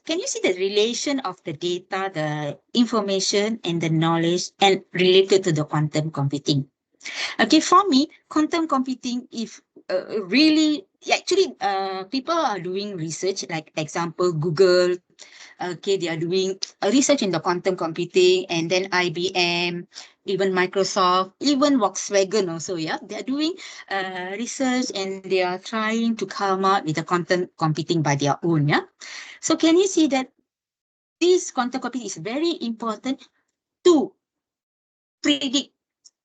can you see the relation of the data, the information, and the knowledge, and related to the quantum computing? Okay, for me, quantum computing, if really, actually, people are doing research, like example, Google, okay, they are doing research in the quantum computing, and then IBM, even Microsoft, even Volkswagen also, yeah, they are doing research, and they are trying to come out with the quantum computing by their own, yeah. So can you see that this quantum computing is very important to predict,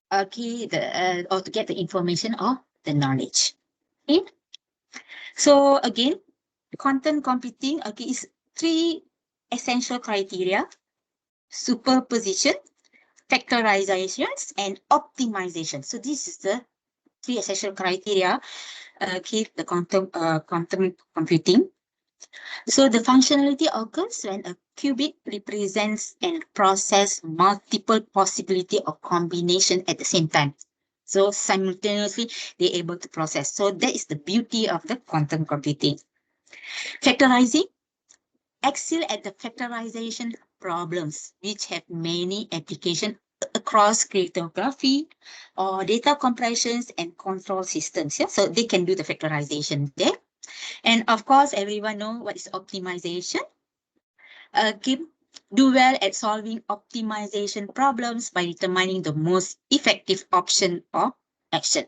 okay, or to get the information or the knowledge. Okay. So again, quantum computing, okay, is 3 essential criteria: superposition, factorizations, and optimization. So this is the 3 essential criteria, okay, the quantum computing. So the functionality occurs when a qubit represents and process multiple possibility of combination at the same time. So simultaneously, they're able to process. So that is the beauty of the quantum computing. Factorizing, excel at the factorization problems, which have many applications across cryptography or data compressions and control systems. Yeah? So they can do the factorization there. And of course, everyone know what is optimization. Do well at solving optimization problems by determining the most effective option or action.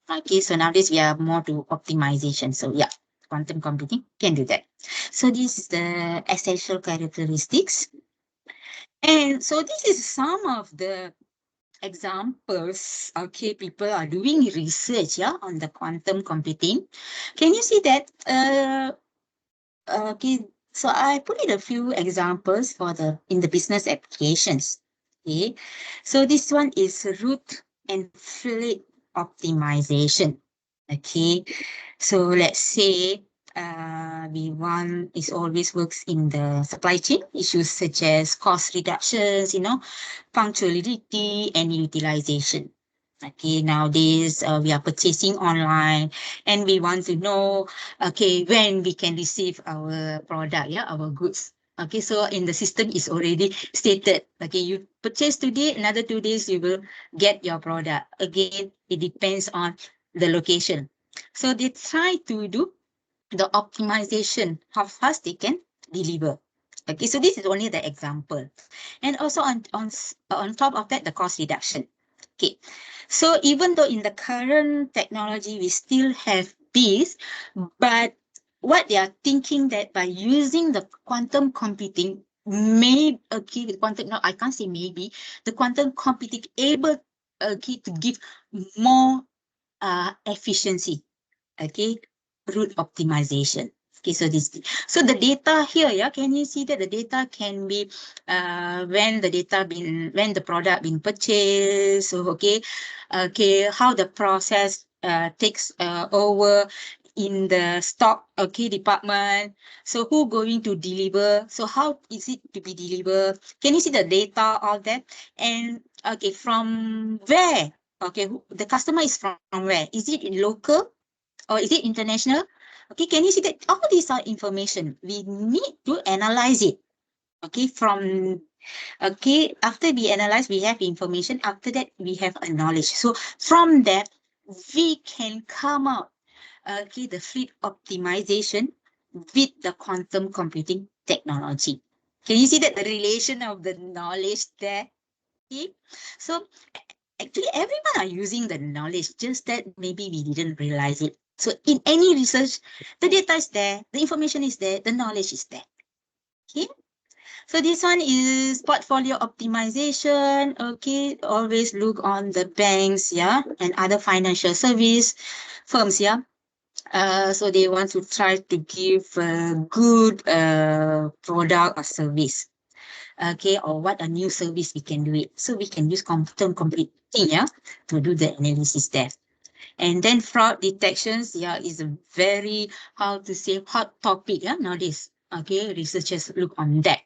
Okay, so nowadays we are more to optimization. So yeah, quantum computing can do that. So this is the essential characteristics. And so this is some of the examples, okay, people are doing research, yeah, on the quantum computing. Can you see that? Okay, so I put in a few examples for in the business applications. Okay, so this one is route and fleet optimization. Okay, so let's say we is always works in the supply chain issues such as cost reductions, punctuality and utilization. Okay, nowadays we are purchasing online, and we want to know, okay, when we can receive our product, yeah, our goods. Okay, so in the system is already stated, okay, you purchase today, another 2 days you will get your product. Again, it depends on the location. So they try to do the optimization, how fast they can deliver. Okay, so this is only the example. And also on top of that, the cost reduction. Okay, so even though in the current technology, we still have this, but what they are thinking that by using the quantum computing, okay, the quantum, no, I can't say maybe, the quantum computing able, okay, to give more efficiency, okay, route optimization. Okay, so the data here, yeah, can you see that the data can be when the product been purchased, so okay, how the process takes over in the stock, okay, department. So who going to deliver? So how is it to be delivered? Can you see the data, all that? And okay, from where? Okay, the customer is from where? Is it in local or is it international? Okay, can you see that all these are information? We need to analyze it. Okay, after we analyze, we have information. After that, we have a knowledge. So from that, we can come out, okay, the fleet optimization with the quantum computing technology. Can you see that the relation of the knowledge there? Okay, so actually everyone are using the knowledge, just that maybe we didn't realize it. So in any research, the data is there, the information is there, the knowledge is there. Okay. So this one is portfolio optimization. Okay, always look on the banks, yeah, and other financial service firms, yeah. So they want to try to give a good product or service. okay, or what a new service we can do it. So we can use quantum computing, yeah, to do the analysis there. And then fraud detections, yeah, is a very, how to say, hot topic, yeah, nowadays. Okay, researchers look on that.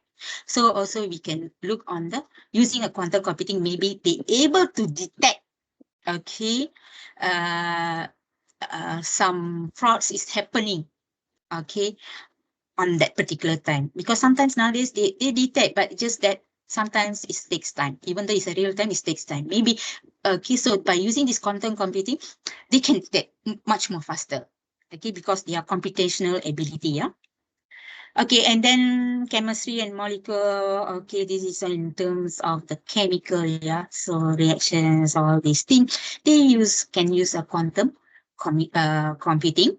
So also we can look on the using a quantum computing, maybe be able to detect, okay, uh, some frauds is happening, okay, on that particular time. Because sometimes nowadays they detect, but just that sometimes it takes time. Even though it's a real time, it takes time. Maybe, okay, so by using this quantum computing, they can detect much more faster. Okay, because they are computational ability, yeah. Okay, and then chemistry and molecule. Okay, this is in terms of the chemical, yeah. So reactions, all these things, they can use a quantum computing.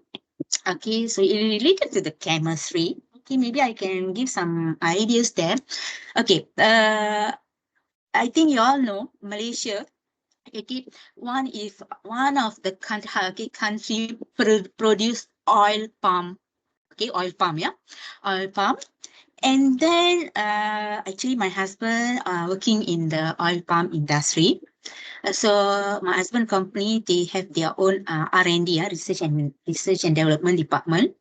Okay, so it related to the chemistry. Okay, maybe I can give some ideas there. Okay, I think you all know Malaysia. Okay, one of the country produce oil palm. Okay, oil palm, yeah, oil palm. And then actually my husband working in the oil palm industry. So my husband company, they have their own R&D, research and development department,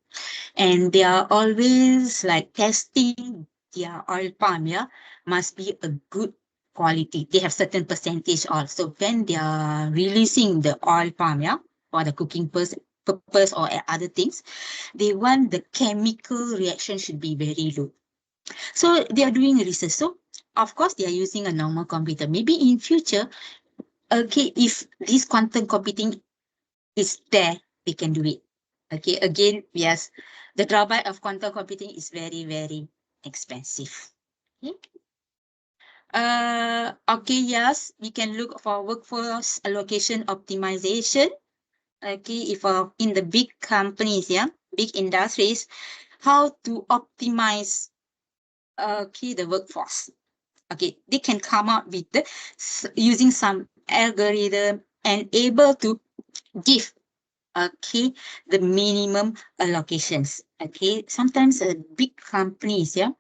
and they are always like testing their oil palm, yeah, must be a good quality. They have certain percentage also. When they are releasing the oil palm, yeah, for the cooking purpose or other things, they want the chemical reaction should be very low. So they are doing research. So of course they are using a normal computer. Maybe in future, okay, if this quantum computing is there, they can do it. Okay, again, yes, the drawback of quantum computing is very, very expensive. Okay. Okay, yes, we can look for workforce allocation optimization. Okay, if in the big companies, yeah, big industries, how to optimize, okay, the workforce. Okay, they can come up with using some algorithm and able to give, okay, the minimum allocations. Okay, sometimes big companies, yeah,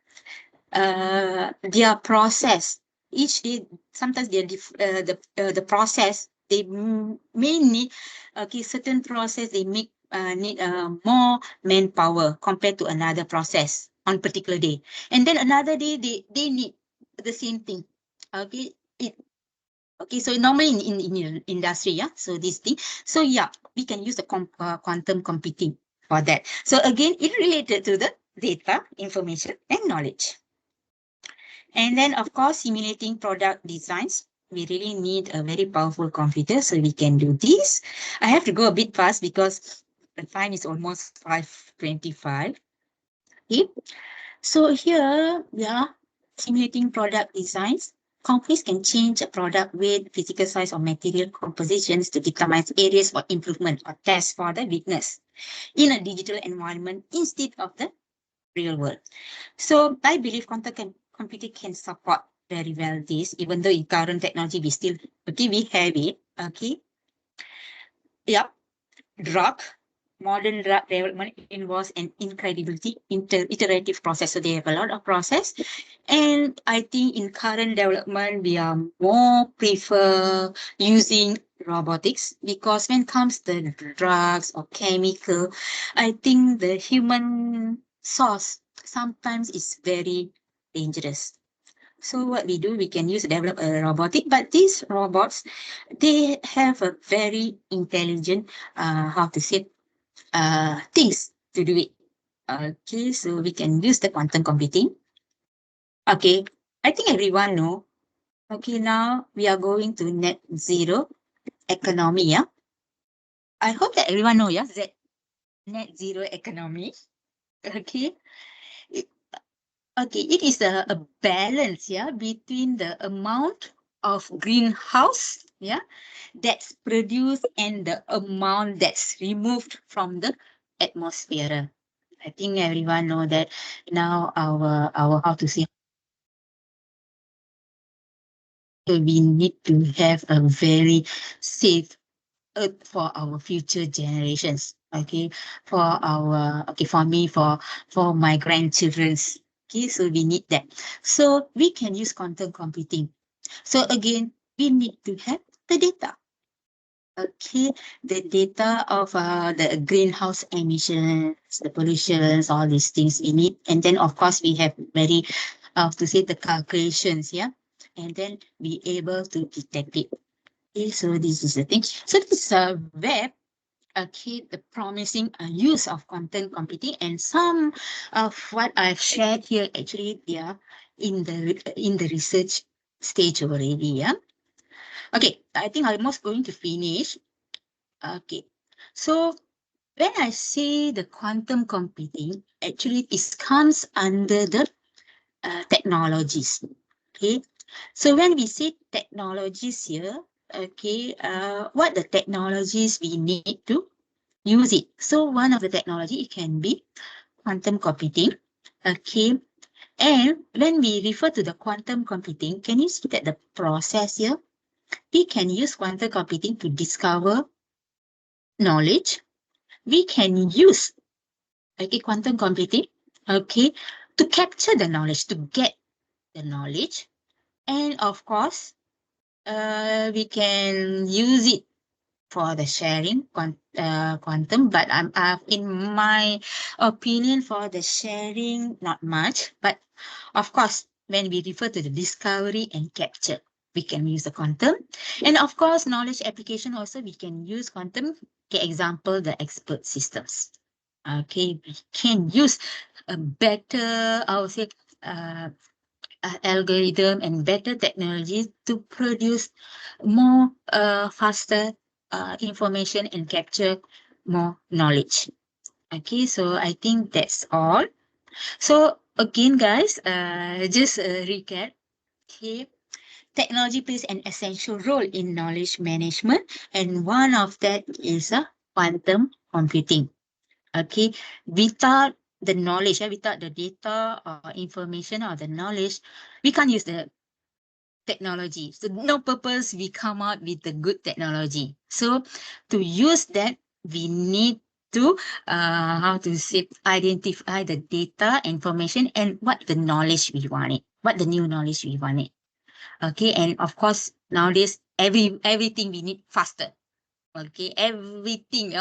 their process each day, sometimes the process they may need, okay, certain process they need more manpower compared to another process on particular day, and then another day they need the same thing. Okay, okay, so normally in industry, yeah, so this thing, so yeah, we can use the quantum computing for that. So again, it related to the data, information, and knowledge. And then, of course, simulating product designs. We really need a very powerful computer so we can do this. I have to go a bit fast because the time is almost 5:25. Okay. So here, yeah, simulating product designs. Companies can change a product weight, physical size, or material compositions to determine areas for improvement or test for the weakness in a digital environment instead of the real world. So I believe quantum computing can support very well this, even though in current technology we still, okay, we have it, okay. Yeah, drug, modern drug development involves an incredibly iterative process. So they have a lot of process. And I think in current development, we are more prefer using robotics because when it comes to drugs or chemical, I think the human source sometimes is very dangerous. So what we do, we can use develop a robotic, but these robots, they have a very intelligent, how to say, things to do it. Okay, so we can use the quantum computing. Okay, I think everyone know. Okay, now we are going to net zero economy. Yeah, I hope that everyone know. Yeah, that net zero economy. Okay, it, okay, it is a balance. Yeah, between the amount of greenhouse, yeah, that's produced and the amount that's removed from the atmosphere. I think everyone know that now our how to say, we need to have a very safe earth for our future generations. Okay, for our, okay, for me, for my grandchildren's. Okay, so we need that. So we can use quantum computing. So again, we need to have the data. Okay, the data of the greenhouse emissions, the pollutions, all these things we need. And then of course we have very, to say the calculations, yeah. And then be able to detect it. Okay, so this is the thing. So this web, okay, the promising use of quantum computing, and some of what I've shared here actually they are in the research stage already, yeah. Okay, I think I'm almost going to finish. Okay, so when I say the quantum computing, actually it comes under the technologies. Okay, so when we say technologies here, okay, what the technologies we need to use it. So one of the technology it can be quantum computing. Okay, and when we refer to the quantum computing, can you see that the process here? We can use quantum computing to discover knowledge. We can use quantum computing, okay, to capture the knowledge, to get the knowledge. And of course, we can use it for the sharing quantum, but in my opinion, for the sharing, not much. But of course, when we refer to the discovery and capture, we can use the quantum. And of course, knowledge application also, we can use quantum. Okay, example, the expert systems. Okay, we can use a better, I would say, uh, algorithm and better technologies to produce more faster information and capture more knowledge. Okay, so I think that's all. So again, guys, just a recap. Okay, technology plays an essential role in knowledge management, and one of that is quantum computing. Okay, without the knowledge, without the data or information or the knowledge, we can't use the technology. So no purpose we come out with the good technology. So to use that, we need to how to say identify the data information and what the knowledge we want it, what the new knowledge we want it. Okay, and of course nowadays everything we need faster. Okay, everything,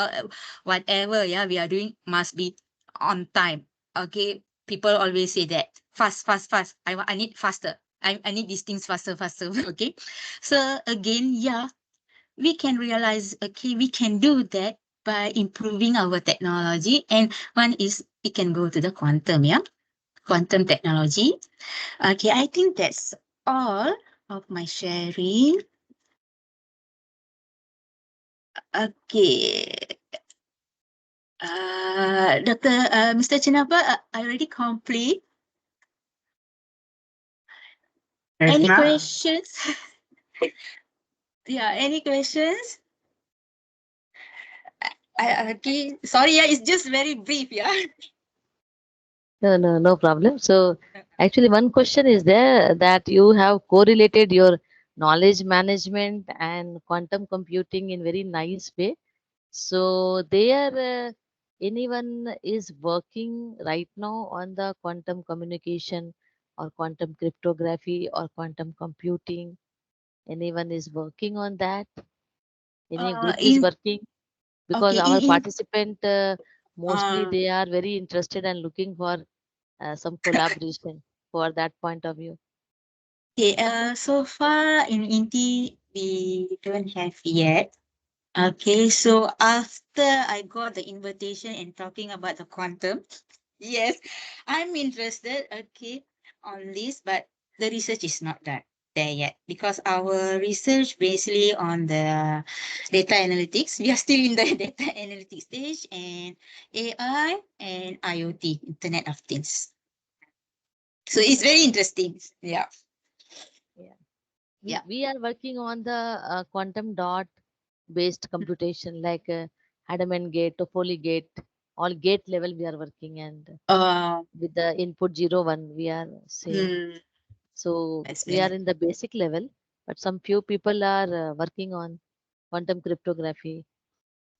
whatever, yeah, we are doing must be on time. Okay, people always say that fast, fast, fast. I need faster. I need these things faster, faster. Okay, so again, yeah, we can realize. Okay, we can do that by improving our technology. And one is we can go to the quantum, yeah, quantum technology. Okay, I think that's all of my sharing. Okay. Dr. Mr. Chinapa, I already complete. Any questions? Yeah, any questions? Okay, sorry, yeah, it's just very brief, yeah. No problem. So actually one question is there that you have correlated your knowledge management and quantum computing in very nice way. So there anyone is working right now on the quantum communication or quantum cryptography or quantum computing? Anyone is working on that? Any group is In working? Because okay, our in participant mostly uh, they are very interested and looking for some collaboration for that point of view. okay, so far in INTI, we don't have yet. Okay, so after I got the invitation and talking about the quantum, yes, I'm interested, okay, on this, but the research is not done there yet because our research basically on the data analytics. We are still in the data analytics stage and AI and IoT, Internet of Things. So it's very interesting. Yeah. Yeah. We, Yeah. we are working on the quantum dot based computation like Hadamard gate, Toffoli gate, all gate level we are working and Uh, with the input 0 1 we are saying. hmm, So that's we are very in the basic level, but some few people are working on quantum cryptography.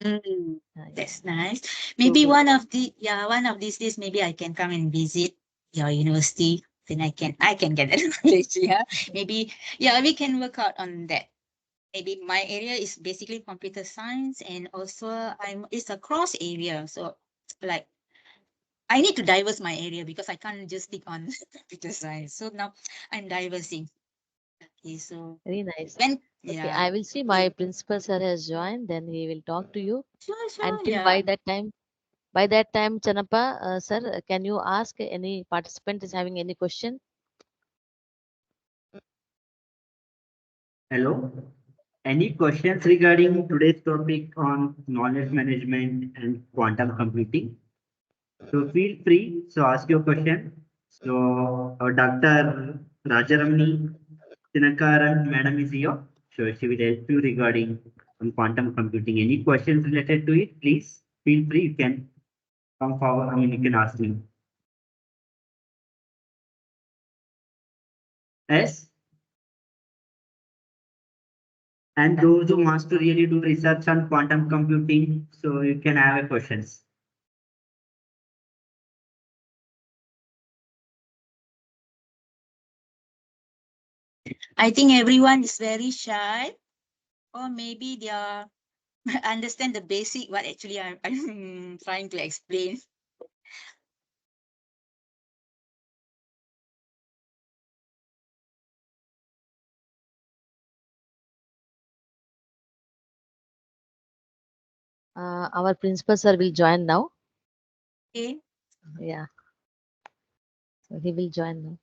mm, Yeah. that's nice. Maybe So one of these days, maybe I can come and visit. your university, then I can get that knowledge. Yeah, maybe we can work out on that. Maybe my area is basically computer science, and also it's a cross area. So like I need to diverse my area because I can't just stick on computer science. So now I'm diversing. Okay, so Very nice. when Okay, yeah, I will see my principal sir has joined, then he will talk to you. sure, Until yeah. by that time, Chanapa, sir, can you ask any participant is having any question? Hello. Any questions regarding today's topic on knowledge management and quantum computing? So feel free to ask your question. So Dr. Rajarmani Tinakaran Madam is here. So she will help you regarding on quantum computing. Any questions related to it, please feel free. You can come forward. I mean, you can ask me. Yes. And those who wants to really do research on quantum computing, so you can have a questions. I think everyone is very shy, or maybe they are understand the basic what actually I'm trying to explain. Our principal sir will join now. Okay. Yeah, so he will join now.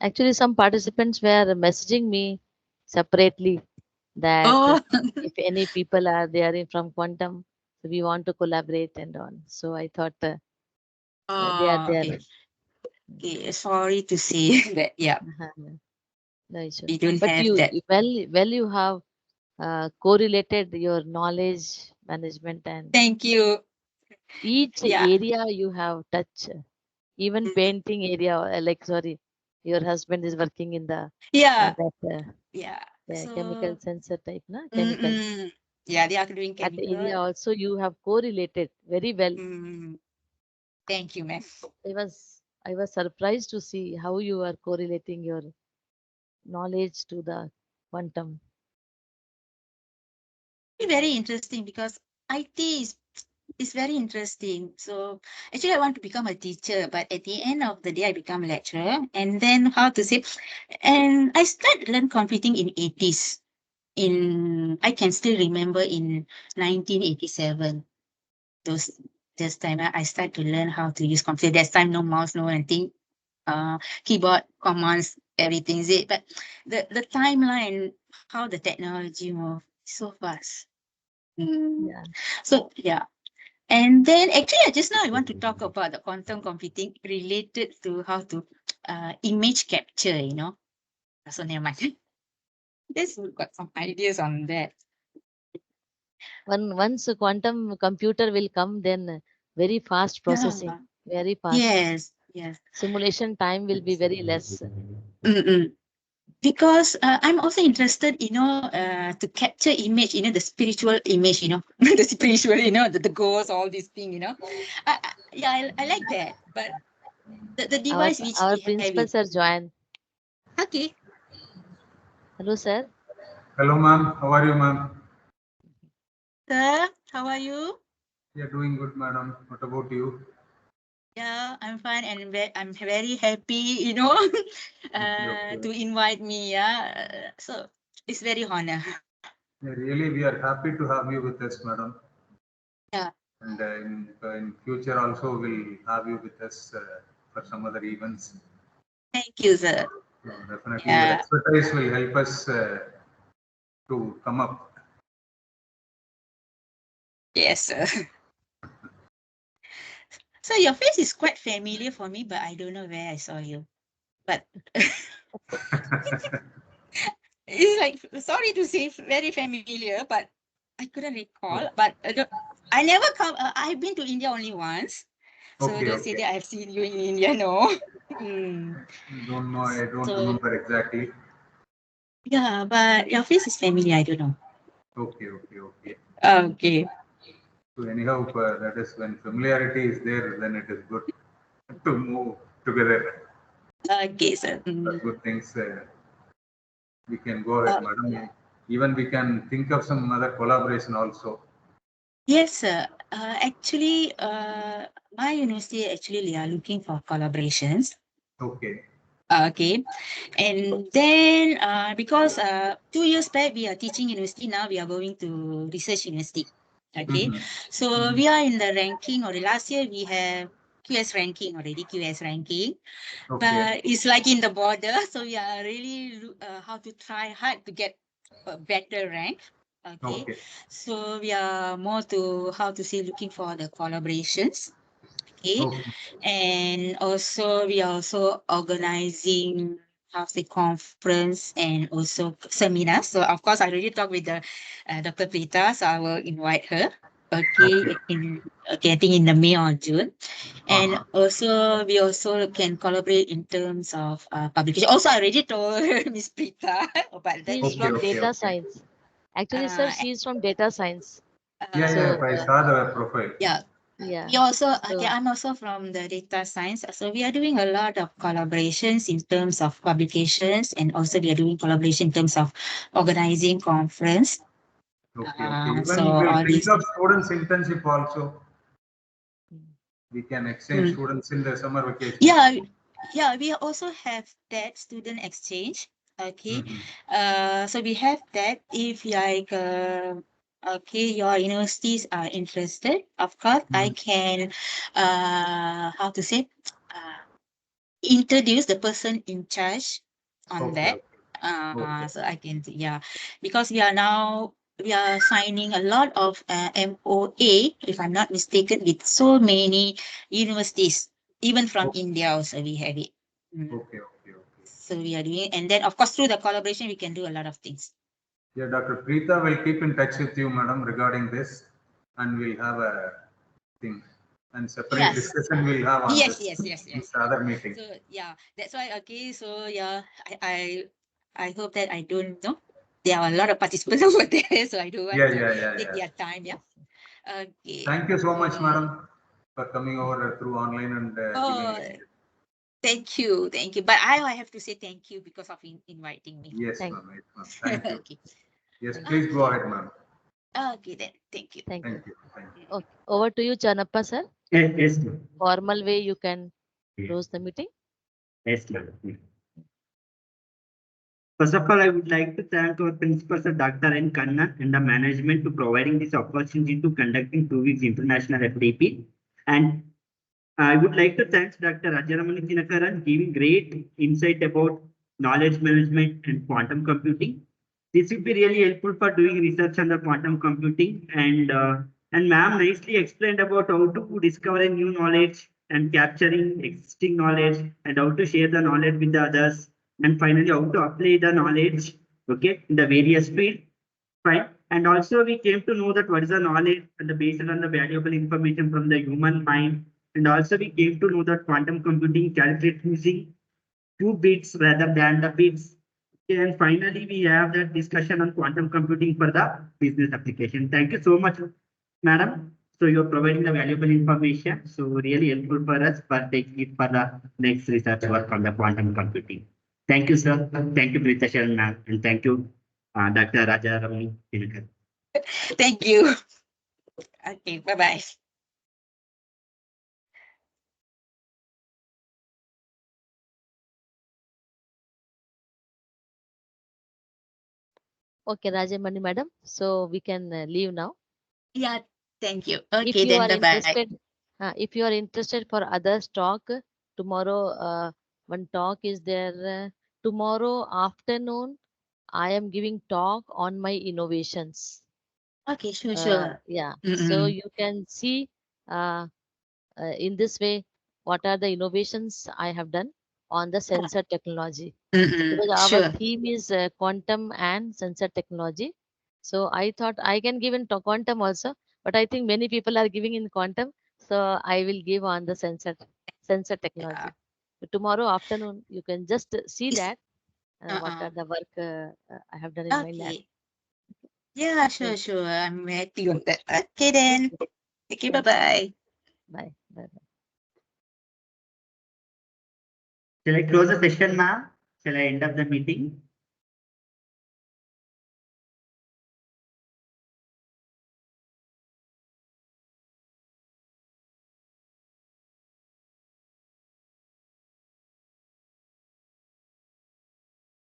Actually, some participants were messaging me separately that Oh, if any people are there from quantum, so we want to collaborate and on. So I thought they are there. okay. Okay. Sorry to say that. Yeah, Uh-huh. No issue. we don't But have that. well you have correlated your knowledge management and Thank you. each Yeah. area you have touched. Even Mm, painting area, like sorry, your husband is working in yeah. that Yeah. the chemical So, sensor type, na chemical. mm-mm. Yeah, they are doing That chemical. area also you have correlated very well. Mm, thank you, ma'am. I was surprised to see how you are correlating your knowledge to the quantum. Very interesting because IT is very interesting. So actually, I want to become a teacher, but at the end of the day, I become a lecturer. And then how to say, and I started learn computing in 80s. I can still remember in 1987. Those this time I start to learn how to use computer. That time no mouse, no anything. Keyboard commands, everything is it. But the timeline, how the technology move so fast. Mm. Yeah, So yeah. And then actually just now I want to talk about the quantum computing related to how to image capture, So never mind. Just got some ideas on that. once a quantum computer will come, then very fast processing, Yeah. very fast. Yes. Yes. Simulation time will be very less. Mm-mm. Because I'm also interested, to capture image, the spiritual image, the spiritual, the ghost, all these things, yeah, I like that. But the Our device which our we have principal it. sir join. Okay. Hello, sir. Hello, ma'am. How are you, ma'am? Sir, how are you? Yeah, doing good, madam. What about you? Yeah, I'm fine and I'm very happy, Okay, okay. to invite me. Yeah. So it's very honor. Yeah, really, we are happy to have you with us, madam. Yeah. And in future also, we'll have you with us for some other events. Thank you, sir. Definitely, your Yeah. expertise will help us to come up. Yes, sir. So your face is quite familiar for me, but I don't know where I saw you. But it's like, sorry to say, very familiar, but I couldn't recall. But I never come. I've been to India only once, so Okay, don't say okay. that I've seen you in India. No. Mm. Don't know. I don't So remember exactly. yeah, but your face is familiar. I don't know. Okay, okay, okay. Okay. So anyhow, that is when familiarity is there, then it is good to move together. Okay, sir. For good things, we can go ahead, madam. Even we can think of some other collaboration also. Yes, sir. Actually, my university actually they are looking for collaborations. Okay. Okay, and then because 2 years back we are teaching university, now we are going to research university. Okay, Mhm. so we are in the ranking, or the last year we have QS ranking already, QS ranking, Okay. but it's like in the border, so we are really how to try hard to get a better rank. Okay, Okay. so we are more to how to say looking for the collaborations. Okay, Okay. and also we are also organizing how to say conference and also seminars. So of course I already talked with the Dr. Prita, so I will invite her. Okay. Okay, I think in the May or June. And Uh-huh. also, we also can collaborate in terms of publication. Also, I already told Miss Prita about that She's thing. Okay. from Okay. data Okay. science. Actually, sir, Uh, she's from data science. Yeah. uh, Yeah. So, I saw the profile. yeah, yeah. we also, okay, So, I'm also from the data science. So we are doing a lot of collaborations in terms of publications, and also we are doing collaboration in terms of organizing conference. Okay. Okay. So Even we'll all think these of things. students internship also. mm, We can exchange Mm. students in the summer vacation. Yeah, yeah, we also have that student exchange. Okay, Mhm. so we have that if like okay, your universities are interested, of course I Mhm. can how to say introduce the person in charge on Okay. that. Okay. Okay. So I can, yeah, because we are signing a lot of MOA, if I'm not mistaken, with so many universities, even from Okay. India also we have it. Mm. Okay. Okay. Okay. So we are doing, and then of course through the collaboration we can do a lot of things. Yeah, Dr. Preeta will keep in touch with you, madam, regarding this, and we'll have a thing and separate Yes. discussion we'll have on Yes, this yes, yes, in yes, the yes. other meeting. So yeah, that's why. Okay, so yeah, I hope that I don't know. There are a lot of participants over there, so I don't want Yeah, to yeah, yeah, take yeah. their time. Yeah. Okay. Thank you so much, Mm. madam, for coming over through online and giving Oh, us. thank you, thank you. But I have to say thank you because of inviting me. Yes, thank, ma'am. Yes, ma'am. Thank you. Okay. Yes, thank you. please go Okay. ahead, ma'am. Okay then. Thank you. Thank you. Thank you. Thank you. Mm. Okay. Over to you, Chanappa, sir. Yes, ma'am. Formal way you can Yes, close the meeting. yes, ma'am. First of all, I would like to thank our principal, Sir Dr. N. Kannan, and the management to providing this opportunity to conducting 2 weeks international FDP. And I would like to thank Dr. Rajermani giving great insight about knowledge management and quantum computing. This would be really helpful for doing research on the quantum computing. And ma'am nicely explained about how to discover a new knowledge and capturing existing knowledge and how to share the knowledge with the others. And finally, how to apply the knowledge, okay, in the various fields. Fine. And also we came to know that what is the knowledge and the based on the valuable information from the human mind. And also we came to know that quantum computing calculates using 2 bits rather than the bits. Okay, and finally, we have that discussion on quantum computing for the business application. Thank you so much, madam. So you're providing the valuable information. So really helpful for us for taking it for the next research work on the quantum computing. Thank you, sir. Thank you, Brita Sharan, ma'am. And thank you, Dr. Raja Ramani. Thank you. Okay. Bye bye. Okay, Rajermani madam. So we can leave now. Yeah. Thank you. If Okay you then. are Bye bye. interested, if you are interested for others talk, tomorrow one talk is there. Tomorrow afternoon, I am giving talk on my innovations. Okay. Sure. Sure. Yeah, so Mm-mm. you can see uh, in this way what are the innovations I have done on the sensor technology, Mm-mm. because our Sure. theme is quantum and sensor technology. So I thought I can give in quantum also, but I think many people are giving in quantum, so I will give on the sensor Yeah. technology. So tomorrow afternoon you can just see Is that what uh-uh. are the work I have done in my lab. Okay. Yeah. So Sure. Sure. I'm happy with that. Okay then. Okay, bye-bye. Bye. Bye. Shall I close the session, ma'am? Shall I end up the meeting?